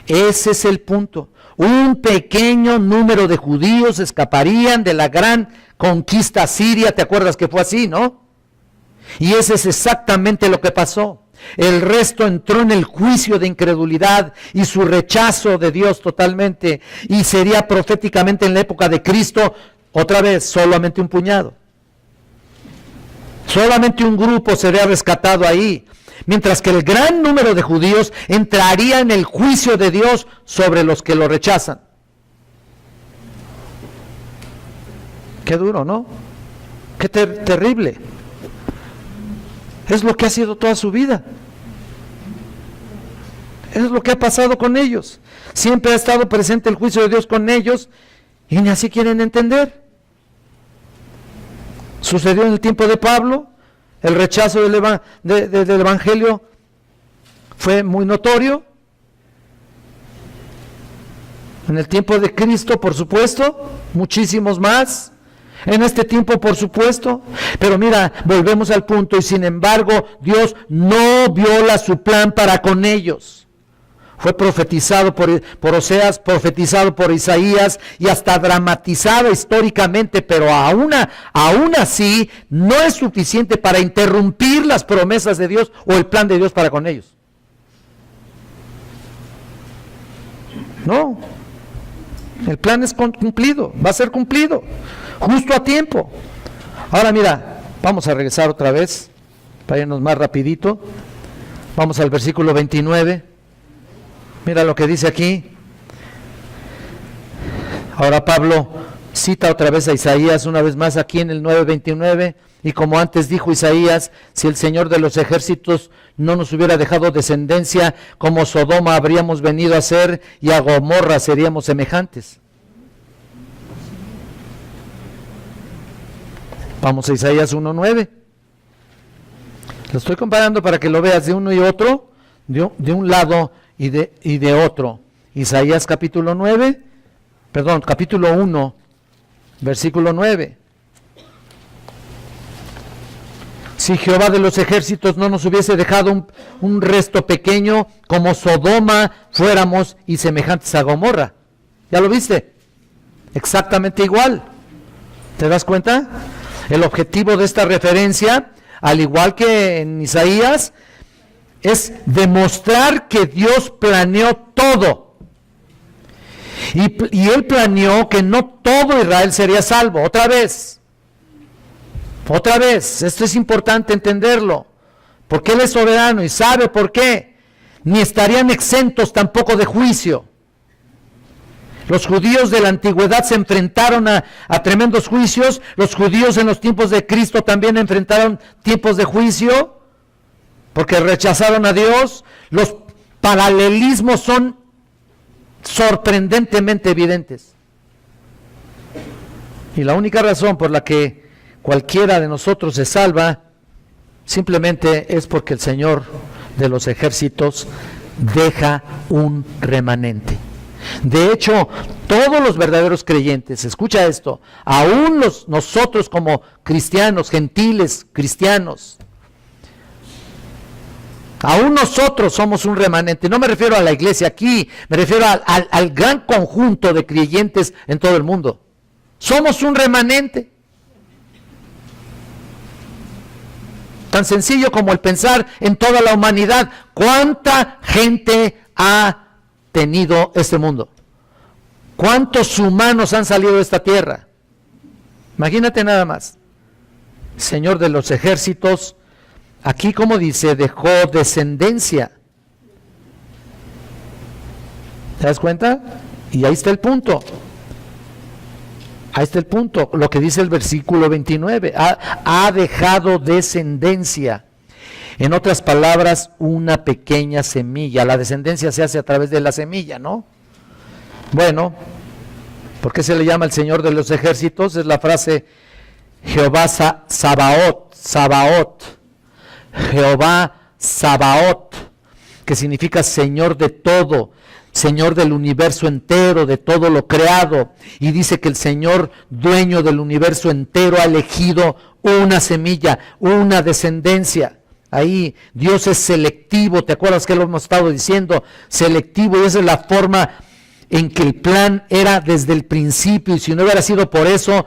Ese es el punto. Un pequeño número de judíos escaparían de la gran conquista siria. ¿Te acuerdas que fue así, no? Y ese es exactamente lo que pasó. El resto entró en el juicio de incredulidad y su rechazo de Dios totalmente. Y sería proféticamente en la época de Cristo, otra vez, solamente un puñado. Solamente un grupo sería rescatado ahí. Mientras que el gran número de judíos entraría en el juicio de Dios sobre los que lo rechazan. Qué duro, ¿no? Qué terrible. Es lo que ha sido toda su vida. Es lo que ha pasado con ellos. Siempre ha estado presente el juicio de Dios con ellos y ni así quieren entender. Sucedió en el tiempo de Pablo. El rechazo del Evangelio fue muy notorio. En el tiempo de Cristo, por supuesto, muchísimos más. En este tiempo, por supuesto. Pero mira, volvemos al punto, y sin embargo, Dios no viola su plan para con ellos. Fue profetizado por Oseas, profetizado por Isaías y hasta dramatizado históricamente, pero aún así no es suficiente para interrumpir las promesas de Dios o el plan de Dios para con ellos. No, el plan es cumplido, va a ser cumplido, justo a tiempo. Ahora mira, vamos a regresar otra vez, para irnos más rapidito. Vamos al versículo 29. Mira lo que dice aquí. Ahora Pablo cita otra vez a Isaías, una vez más aquí en el 9:29, y como antes dijo Isaías, si el Señor de los ejércitos no nos hubiera dejado descendencia, como Sodoma habríamos venido a ser, y a Gomorra seríamos semejantes. Vamos a Isaías 1:9. Lo estoy comparando para que lo veas de uno y otro, de un lado y de otro. Isaías capítulo 1, versículo 9. Si Jehová de los ejércitos no nos hubiese dejado un resto pequeño, como Sodoma fuéramos y semejantes a Gomorra. ¿Ya lo viste? Exactamente igual. ¿Te das cuenta? El objetivo de esta referencia, al igual que en Isaías, es demostrar que Dios planeó todo. Y Él planeó que no todo Israel sería salvo. Otra vez, esto es importante entenderlo, porque Él es soberano y sabe por qué. Ni estarían exentos tampoco de juicio. Los judíos de la antigüedad se enfrentaron a tremendos juicios. Los judíos en los tiempos de Cristo también enfrentaron tiempos de juicio, porque rechazaron a Dios. Los paralelismos son sorprendentemente evidentes. Y la única razón por la que cualquiera de nosotros se salva, simplemente es porque el Señor de los ejércitos deja un remanente. De hecho, todos los verdaderos creyentes, escucha esto, aún nosotros como cristianos, gentiles cristianos, aún nosotros somos un remanente. No me refiero a la iglesia aquí, me refiero al gran conjunto de creyentes en todo el mundo. Somos un remanente. Tan sencillo como el pensar en toda la humanidad. ¿Cuánta gente ha tenido este mundo? ¿Cuántos humanos han salido de esta tierra? Imagínate nada más. Señor de los ejércitos, aquí como dice, dejó descendencia. ¿Te das cuenta? Y ahí está el punto. Ahí está el punto, lo que dice el versículo 29, ha dejado descendencia. En otras palabras, una pequeña semilla. La descendencia se hace a través de la semilla, ¿no? Bueno, ¿por qué se le llama el Señor de los ejércitos? Es la frase Jehová Sabaoth, Jehová Sabaoth, que significa Señor de todo, Señor del universo entero, de todo lo creado. Y dice que el Señor, dueño del universo entero, ha elegido una semilla, una descendencia. Ahí Dios es selectivo, ¿te acuerdas que lo hemos estado diciendo? Selectivo, y esa es la forma en que el plan era desde el principio. Y si no hubiera sido por eso,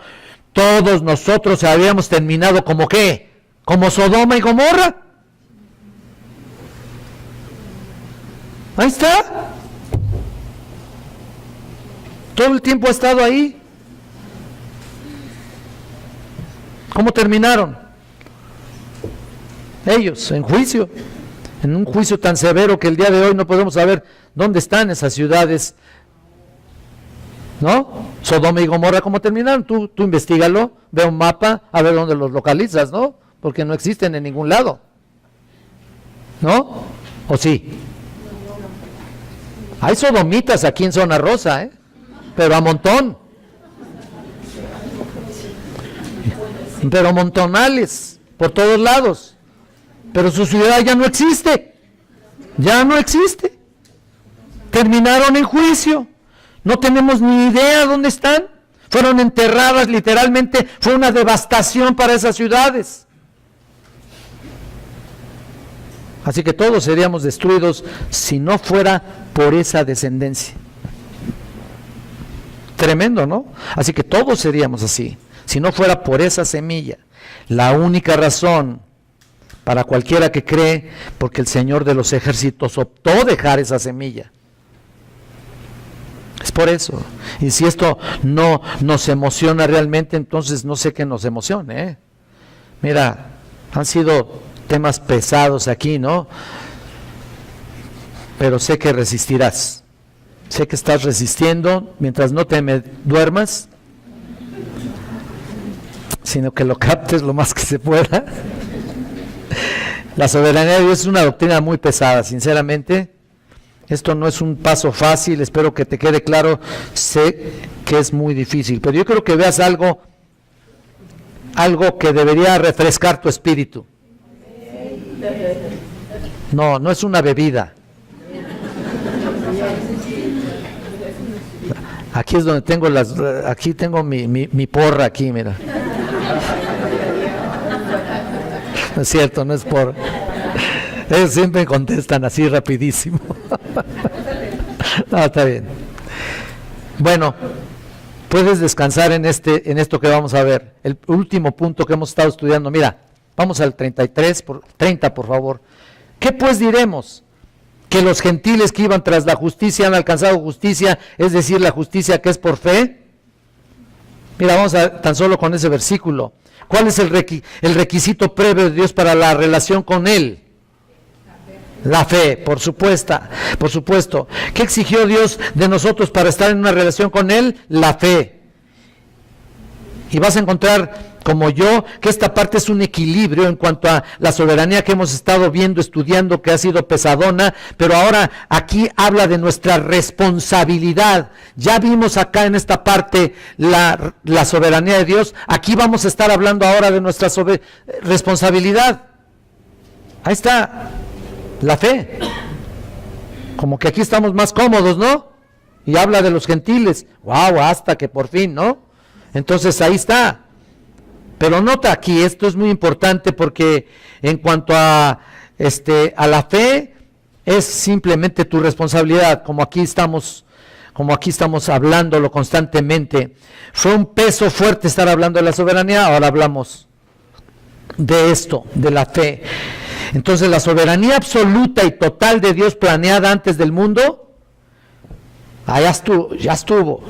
todos nosotros habríamos terminado como ¿qué? Como Sodoma y Gomorra. Ahí está. Todo el tiempo ha estado ahí. ¿Cómo terminaron? Ellos, en juicio, en un juicio tan severo que el día de hoy no podemos saber dónde están esas ciudades, ¿no? Sodoma y Gomorra, ¿cómo terminaron? Tú investígalo, ve un mapa, a ver dónde los localizas, ¿no? Porque no existen en ningún lado, ¿no? ¿O sí? Hay sodomitas aquí en Zona Rosa, pero a montón, pero montonales, por todos lados, pero su ciudad ya no existe, terminaron en juicio, no tenemos ni idea dónde están, fueron enterradas literalmente, fue una devastación para esas ciudades. Así que todos seríamos destruidos si no fuera por esa descendencia. Tremendo, ¿no? Así que todos seríamos así, si no fuera por esa semilla. La única razón para cualquiera que cree, porque el Señor de los ejércitos optó dejar esa semilla. Es por eso. Y si esto no nos emociona realmente, entonces no sé qué nos emocione, Mira, han sido temas pesados aquí, ¿no? Pero sé que resistirás. Sé que estás resistiendo mientras no te duermas, sino que lo captes lo más que se pueda. La soberanía de Dios es una doctrina muy pesada, sinceramente. Esto no es un paso fácil, espero que te quede claro. Sé que es muy difícil, pero yo creo que veas algo que debería refrescar tu espíritu. No es una bebida. Aquí es donde tengo aquí tengo mi porra aquí, mira. No es cierto, no es porra. Ellos siempre contestan así rapidísimo. No, está bien. Bueno, puedes descansar en esto que vamos a ver. El último punto que hemos estado estudiando. Mira, vamos al 30 por favor. ¿Qué pues diremos? Que los gentiles que iban tras la justicia han alcanzado justicia, es decir, la justicia que es por fe. Mira, vamos a tan solo con ese versículo. ¿Cuál es el requisito previo de Dios para la relación con Él? La fe, por supuesto. ¿Qué exigió Dios de nosotros para estar en una relación con Él? La fe. Y vas a encontrar, como yo, que esta parte es un equilibrio en cuanto a la soberanía que hemos estado viendo, estudiando, que ha sido pesadona, pero ahora aquí habla de nuestra responsabilidad. Ya vimos acá en esta parte la soberanía de Dios, aquí vamos a estar hablando ahora de nuestra responsabilidad. Ahí está, la fe. Como que aquí estamos más cómodos, ¿no? Y habla de los gentiles. ¡Wow! Hasta que por fin, ¿no? Entonces ahí está. Pero nota aquí, esto es muy importante porque en cuanto a la fe, es simplemente tu responsabilidad, como aquí estamos hablándolo constantemente. Fue un peso fuerte estar hablando de la soberanía, ahora hablamos de esto, de la fe. Entonces la soberanía absoluta y total de Dios planeada antes del mundo, ya estuvo.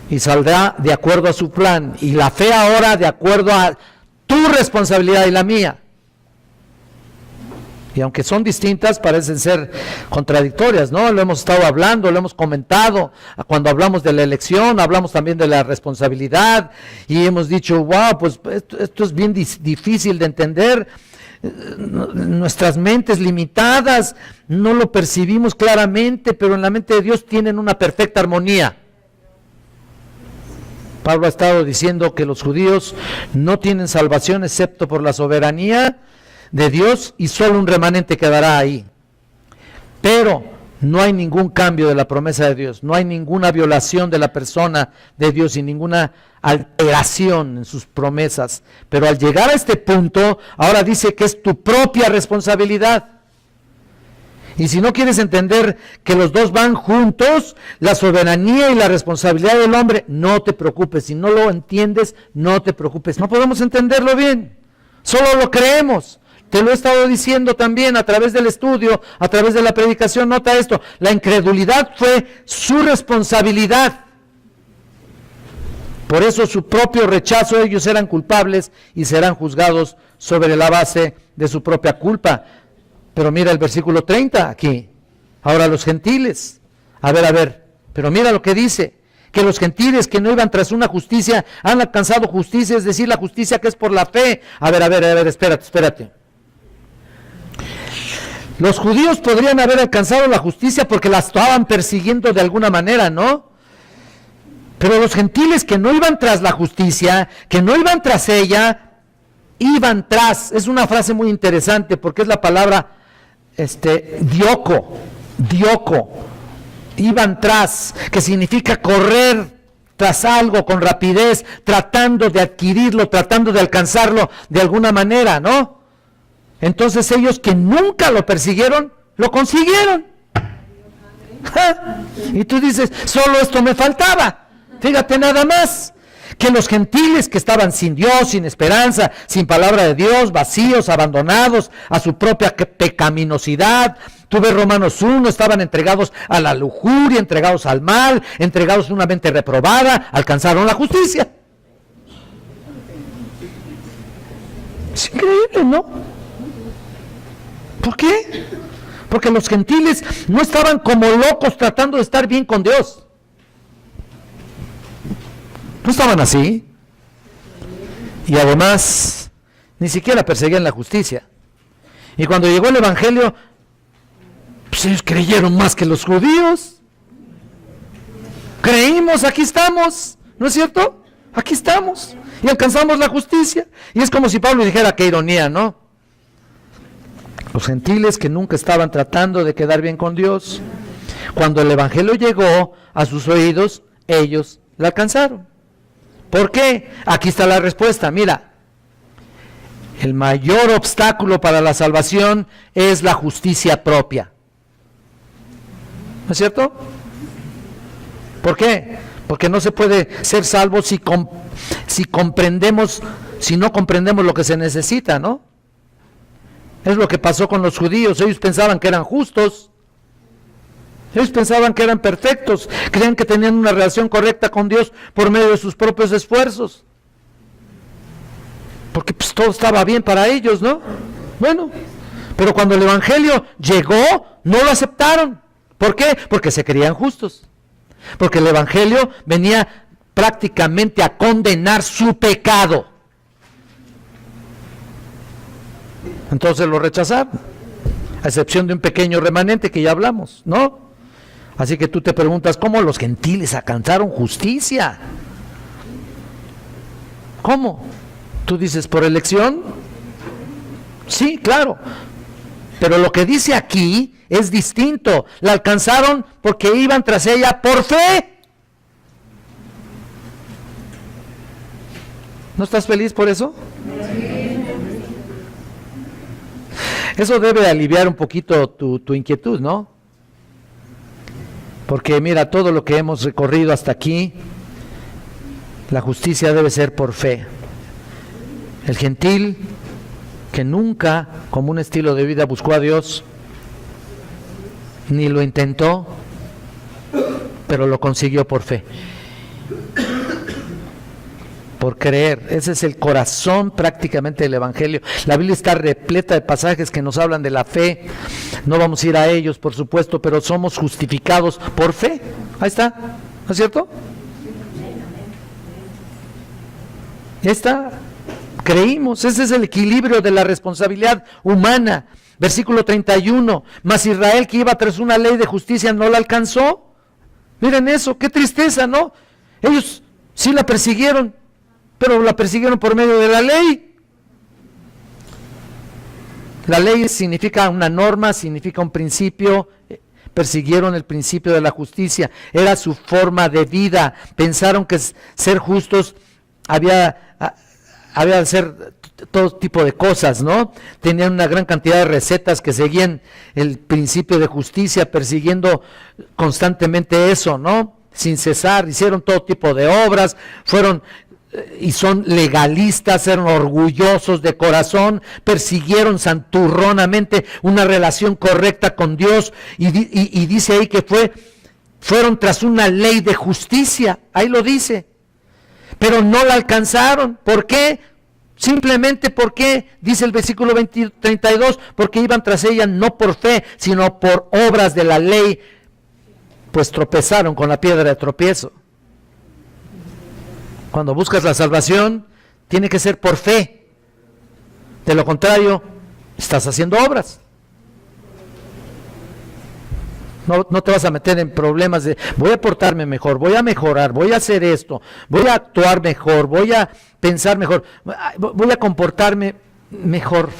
Y saldrá de acuerdo a su plan, y la fe ahora de acuerdo a tu responsabilidad y la mía. Y aunque son distintas, parecen ser contradictorias, ¿no? Lo hemos estado hablando, lo hemos comentado. Cuando hablamos de la elección, hablamos también de la responsabilidad. Y hemos dicho, wow, pues esto es bien difícil de entender. Nuestras mentes limitadas no lo percibimos claramente, pero en la mente de Dios tienen una perfecta armonía. Pablo ha estado diciendo que los judíos no tienen salvación excepto por la soberanía de Dios y solo un remanente quedará ahí. Pero no hay ningún cambio de la promesa de Dios, no hay ninguna violación de la persona de Dios y ninguna alteración en sus promesas. Pero al llegar a este punto, ahora dice que es tu propia responsabilidad. Y si no quieres entender que los dos van juntos, la soberanía y la responsabilidad del hombre, no te preocupes. Si no lo entiendes, no te preocupes. No podemos entenderlo bien, solo lo creemos. Te lo he estado diciendo también a través del estudio, a través de la predicación. Nota esto, la incredulidad fue su responsabilidad. Por eso su propio rechazo, ellos eran culpables y serán juzgados sobre la base de su propia culpa. Pero mira el versículo 30 aquí. Ahora los gentiles. A ver, pero mira lo que dice. Que los gentiles que no iban tras una justicia han alcanzado justicia, es decir, la justicia que es por la fe. A ver, espérate. Los judíos podrían haber alcanzado la justicia porque la estaban persiguiendo de alguna manera, ¿no? Pero los gentiles que no iban tras la justicia, que no iban tras ella, iban tras. Es una frase muy interesante porque es la palabra dioco, iban tras, que significa correr tras algo con rapidez, tratando de adquirirlo, tratando de alcanzarlo de alguna manera, ¿no? Entonces ellos que nunca lo persiguieron, lo consiguieron. ¡Ja! Y tú dices, solo esto me faltaba, fíjate nada más. Que los gentiles que estaban sin Dios, sin esperanza, sin palabra de Dios, vacíos, abandonados a su propia pecaminosidad. Tú ves Romanos 1, estaban entregados a la lujuria, entregados al mal, entregados a una mente reprobada, alcanzaron la justicia. Es increíble, ¿no? ¿Por qué? Porque los gentiles no estaban como locos tratando de estar bien con Dios. No estaban así. Y además, ni siquiera perseguían la justicia. Y cuando llegó el Evangelio, pues ellos creyeron más que los judíos. Creímos, aquí estamos, ¿no es cierto? Aquí estamos. Y alcanzamos la justicia. Y es como si Pablo dijera, qué ironía, ¿no? Los gentiles que nunca estaban tratando de quedar bien con Dios, cuando el Evangelio llegó a sus oídos, ellos la alcanzaron. ¿Por qué? Aquí está la respuesta, mira. El mayor obstáculo para la salvación es la justicia propia. ¿No es cierto? ¿Por qué? Porque no se puede ser salvo si no comprendemos lo que se necesita, ¿no? Es lo que pasó con los judíos. Ellos pensaban que eran justos. Ellos pensaban que eran perfectos, creían que tenían una relación correcta con Dios por medio de sus propios esfuerzos. Porque pues todo estaba bien para ellos, ¿no? Bueno, pero cuando el Evangelio llegó, no lo aceptaron. ¿Por qué? Porque se creían justos. Porque el Evangelio venía prácticamente a condenar su pecado. Entonces lo rechazaron, a excepción de un pequeño remanente que ya hablamos, ¿no? Así que tú te preguntas, ¿cómo los gentiles alcanzaron justicia? ¿Cómo? ¿Tú dices por elección? Sí, claro. Pero lo que dice aquí es distinto. La alcanzaron porque iban tras ella por fe. ¿No estás feliz por eso? Eso debe aliviar un poquito tu inquietud, ¿no? Porque mira, todo lo que hemos recorrido hasta aquí, la justicia debe ser por fe. El gentil que nunca, como un estilo de vida, buscó a Dios, ni lo intentó, pero lo consiguió por fe. por creer. Ese es el corazón prácticamente del Evangelio. La Biblia está repleta de pasajes que nos hablan de la fe. No vamos a ir a ellos, por supuesto, pero somos justificados por fe. Ahí está, ¿no es cierto? Creímos. Ese es el equilibrio de la responsabilidad humana. Versículo 31, mas Israel, que iba tras una ley de justicia, no la alcanzó. Miren eso, qué tristeza, ¿no? Ellos sí la persiguieron, pero la persiguieron por medio de la ley. La ley significa una norma, significa un principio. Persiguieron el principio de la justicia, era su forma de vida. Pensaron que ser justos había de hacer todo tipo de cosas, ¿no? Tenían una gran cantidad de recetas que seguían el principio de justicia, persiguiendo constantemente eso, ¿no? Sin cesar, hicieron todo tipo de obras, fueron y son legalistas, eran orgullosos de corazón, persiguieron santurronamente una relación correcta con Dios y dice ahí que fueron tras una ley de justicia, ahí lo dice, pero no la alcanzaron. ¿Por qué? Simplemente porque, dice el versículo 32, porque iban tras ella no por fe, sino por obras de la ley, pues tropezaron con la piedra de tropiezo. Cuando buscas la salvación, tiene que ser por fe. De lo contrario, estás haciendo obras. No te vas a meter en problemas de voy a portarme mejor, voy a mejorar, voy a hacer esto, voy a actuar mejor, voy a pensar mejor, voy a comportarme mejor.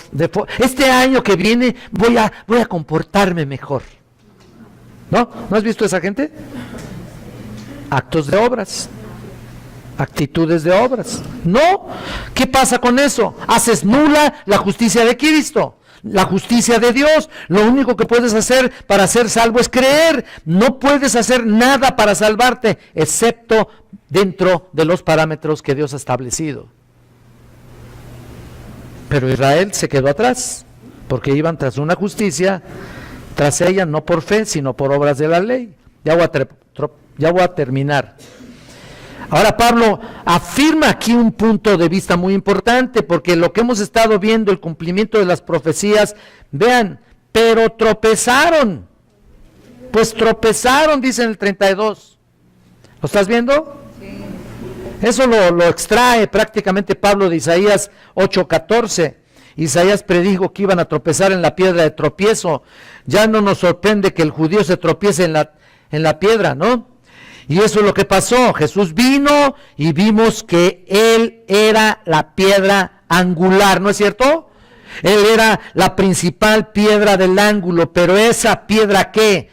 Este año que viene voy a comportarme mejor. ¿No? ¿No has visto a esa gente? Actos de obras. Actitudes de obras. No. ¿Qué pasa con eso? Haces nula la justicia de Cristo. La justicia de Dios. Lo único que puedes hacer para ser salvo es creer. No puedes hacer nada para salvarte, excepto dentro de los parámetros que Dios ha establecido. Pero Israel se quedó atrás, porque iban tras una justicia, tras ella no por fe, sino por obras de la ley. Ya voy a terminar. Ahora Pablo afirma aquí un punto de vista muy importante, porque lo que hemos estado viendo, el cumplimiento de las profecías, vean, pero tropezaron, pues tropezaron, dice en el 32. ¿Lo estás viendo? Sí. Eso lo extrae prácticamente Pablo de Isaías 8:14. Isaías predijo que iban a tropezar en la piedra de tropiezo. Ya no nos sorprende que el judío se tropiece en la piedra, ¿no? Y eso es lo que pasó. Jesús vino y vimos que Él era la piedra angular, ¿no es cierto? Él era la principal piedra del ángulo, pero esa piedra, ¿qué?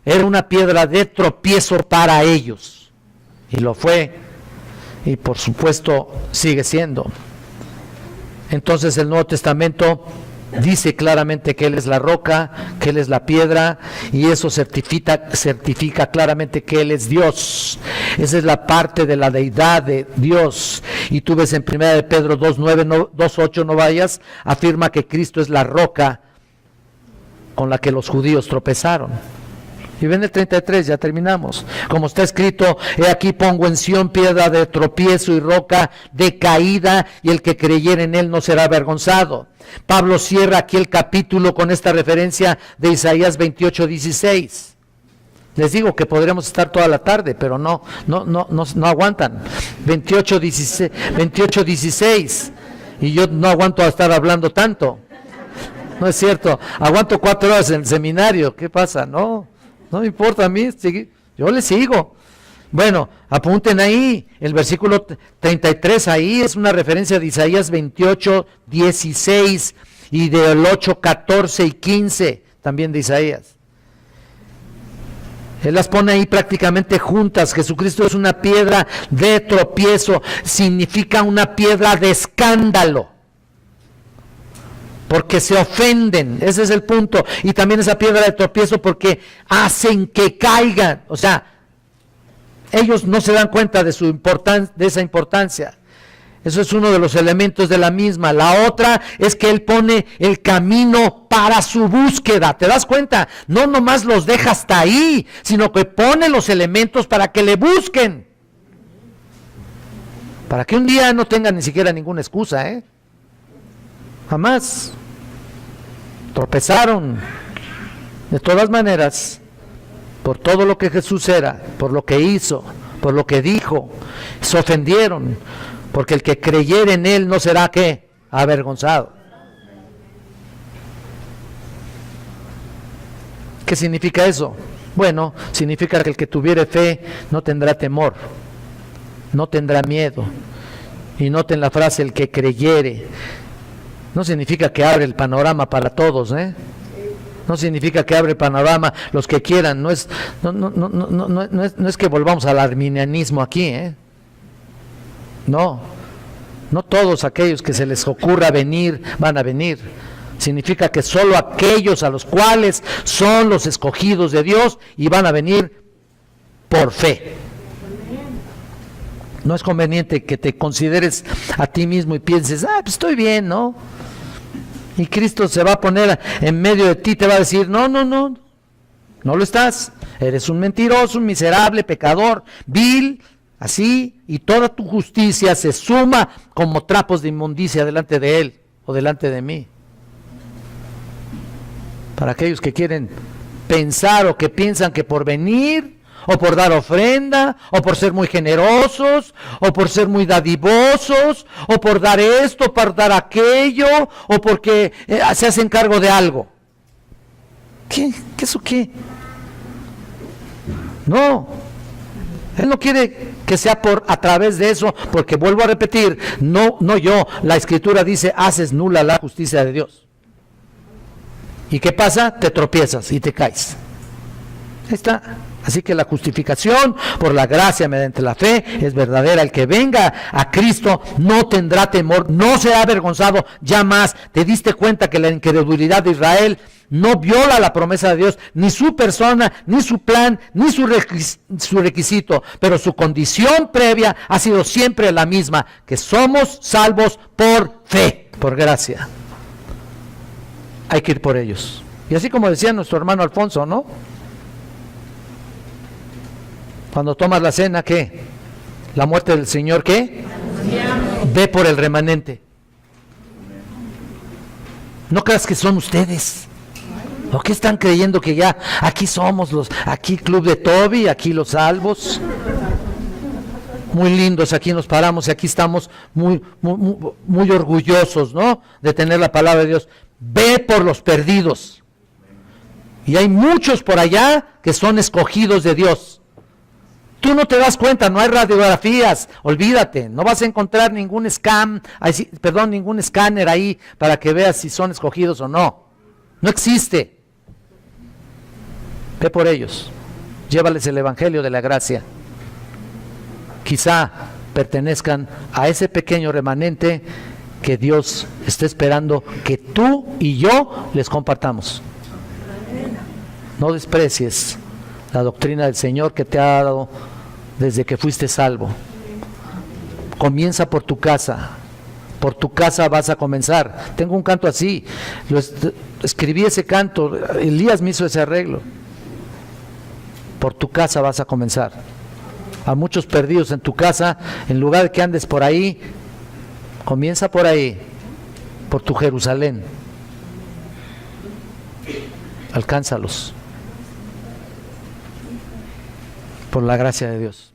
Era una piedra de tropiezo para ellos. Y lo fue. Y por supuesto sigue siendo. Entonces el Nuevo Testamento dice claramente que Él es la roca, que Él es la piedra, y eso certifica claramente que Él es Dios. Esa es la parte de la deidad de Dios. Y tú ves en 1 de Pedro 2:8, no vayas, afirma que Cristo es la roca con la que los judíos tropezaron. Y ven el 33, ya terminamos. Como está escrito, he aquí pongo en Sión piedra de tropiezo y roca de caída, y el que creyere en Él no será avergonzado. Pablo cierra aquí el capítulo con esta referencia de Isaías 28:16. Les digo que podremos estar toda la tarde, pero no aguantan. 28:16. Y yo no aguanto a estar hablando tanto. No es cierto. Aguanto 4 horas en el seminario. ¿Qué pasa? No me importa a mí. Yo le sigo. Bueno, apunten ahí, el versículo 33, ahí es una referencia de Isaías 28:16 y del 8:14 y 15, también de Isaías. Él las pone ahí prácticamente juntas. Jesucristo es una piedra de tropiezo, significa una piedra de escándalo, porque se ofenden, ese es el punto. Y también esa piedra de tropiezo porque hacen que caigan, o sea, ellos no se dan cuenta de esa importancia. Eso es uno de los elementos de la misma. La otra es que Él pone el camino para su búsqueda. ¿Te das cuenta? No nomás los deja hasta ahí, sino que pone los elementos para que le busquen. Para que un día no tengan ni siquiera ninguna excusa, Jamás. Tropezaron. De todas maneras, por todo lo que Jesús era, por lo que hizo, por lo que dijo, se ofendieron, porque el que creyere en Él no será, ¿qué? Avergonzado. ¿Qué significa eso? Bueno, significa que el que tuviere fe no tendrá temor, no tendrá miedo. Y noten la frase, el que creyere. No significa que abre el panorama para todos, No significa que abre el panorama los que quieran. No es que volvamos al arminianismo aquí, No todos aquellos que se les ocurra venir van a venir. Significa que solo aquellos a los cuales son los escogidos de Dios y van a venir por fe. No es conveniente que te consideres a ti mismo y pienses, pues estoy bien, ¿no? Y Cristo se va a poner en medio de ti, te va a decir, no lo estás. Eres un mentiroso, un miserable, pecador, vil, así, y toda tu justicia se suma como trapos de inmundicia delante de Él o delante de mí. Para aquellos que quieren pensar o que piensan que por venir o por dar ofrenda, o por ser muy generosos, o por ser muy dadivosos, o por dar esto, por dar aquello, o porque se hacen cargo de algo. ¿Qué eso qué? No, Él no quiere que sea a través de eso, porque vuelvo a repetir, no yo, la Escritura dice, haces nula la justicia de Dios. ¿Y qué pasa? Te tropiezas y te caes. Ahí está. Así que la justificación por la gracia mediante la fe es verdadera. El que venga a Cristo no tendrá temor, no será avergonzado ya más. ¿Te diste cuenta que la incredulidad de Israel no viola la promesa de Dios, ni su persona, ni su plan, ni su requisito? Pero su condición previa ha sido siempre la misma, que somos salvos por fe, por gracia. Hay que ir por ellos. Y así como decía nuestro hermano Alfonso, ¿no? Cuando tomas la cena, ¿qué? La muerte del Señor, ¿qué? Ve por el remanente. No creas que son ustedes. ¿O qué están creyendo que ya aquí somos aquí Club de Toby, aquí los salvos? Muy lindos, aquí nos paramos y aquí estamos muy orgullosos, ¿no? De tener la palabra de Dios. Ve por los perdidos. Y hay muchos por allá que son escogidos de Dios. Tú no te das cuenta, no hay radiografías, olvídate, no vas a encontrar ningún ningún escáner ahí para que veas si son escogidos o no. No existe. Ve por ellos, llévales el evangelio de la gracia. Quizá pertenezcan a ese pequeño remanente que Dios está esperando que tú y yo les compartamos. No desprecies la doctrina del Señor que te ha dado desde que fuiste salvo. Comienza por tu casa. Por tu casa vas a comenzar. Tengo un canto así. Escribí ese canto. Elías me hizo ese arreglo. Por tu casa vas a comenzar. A muchos perdidos en tu casa, en lugar de que andes por ahí, comienza por ahí, por tu Jerusalén. Alcánzalos. Por la gracia de Dios.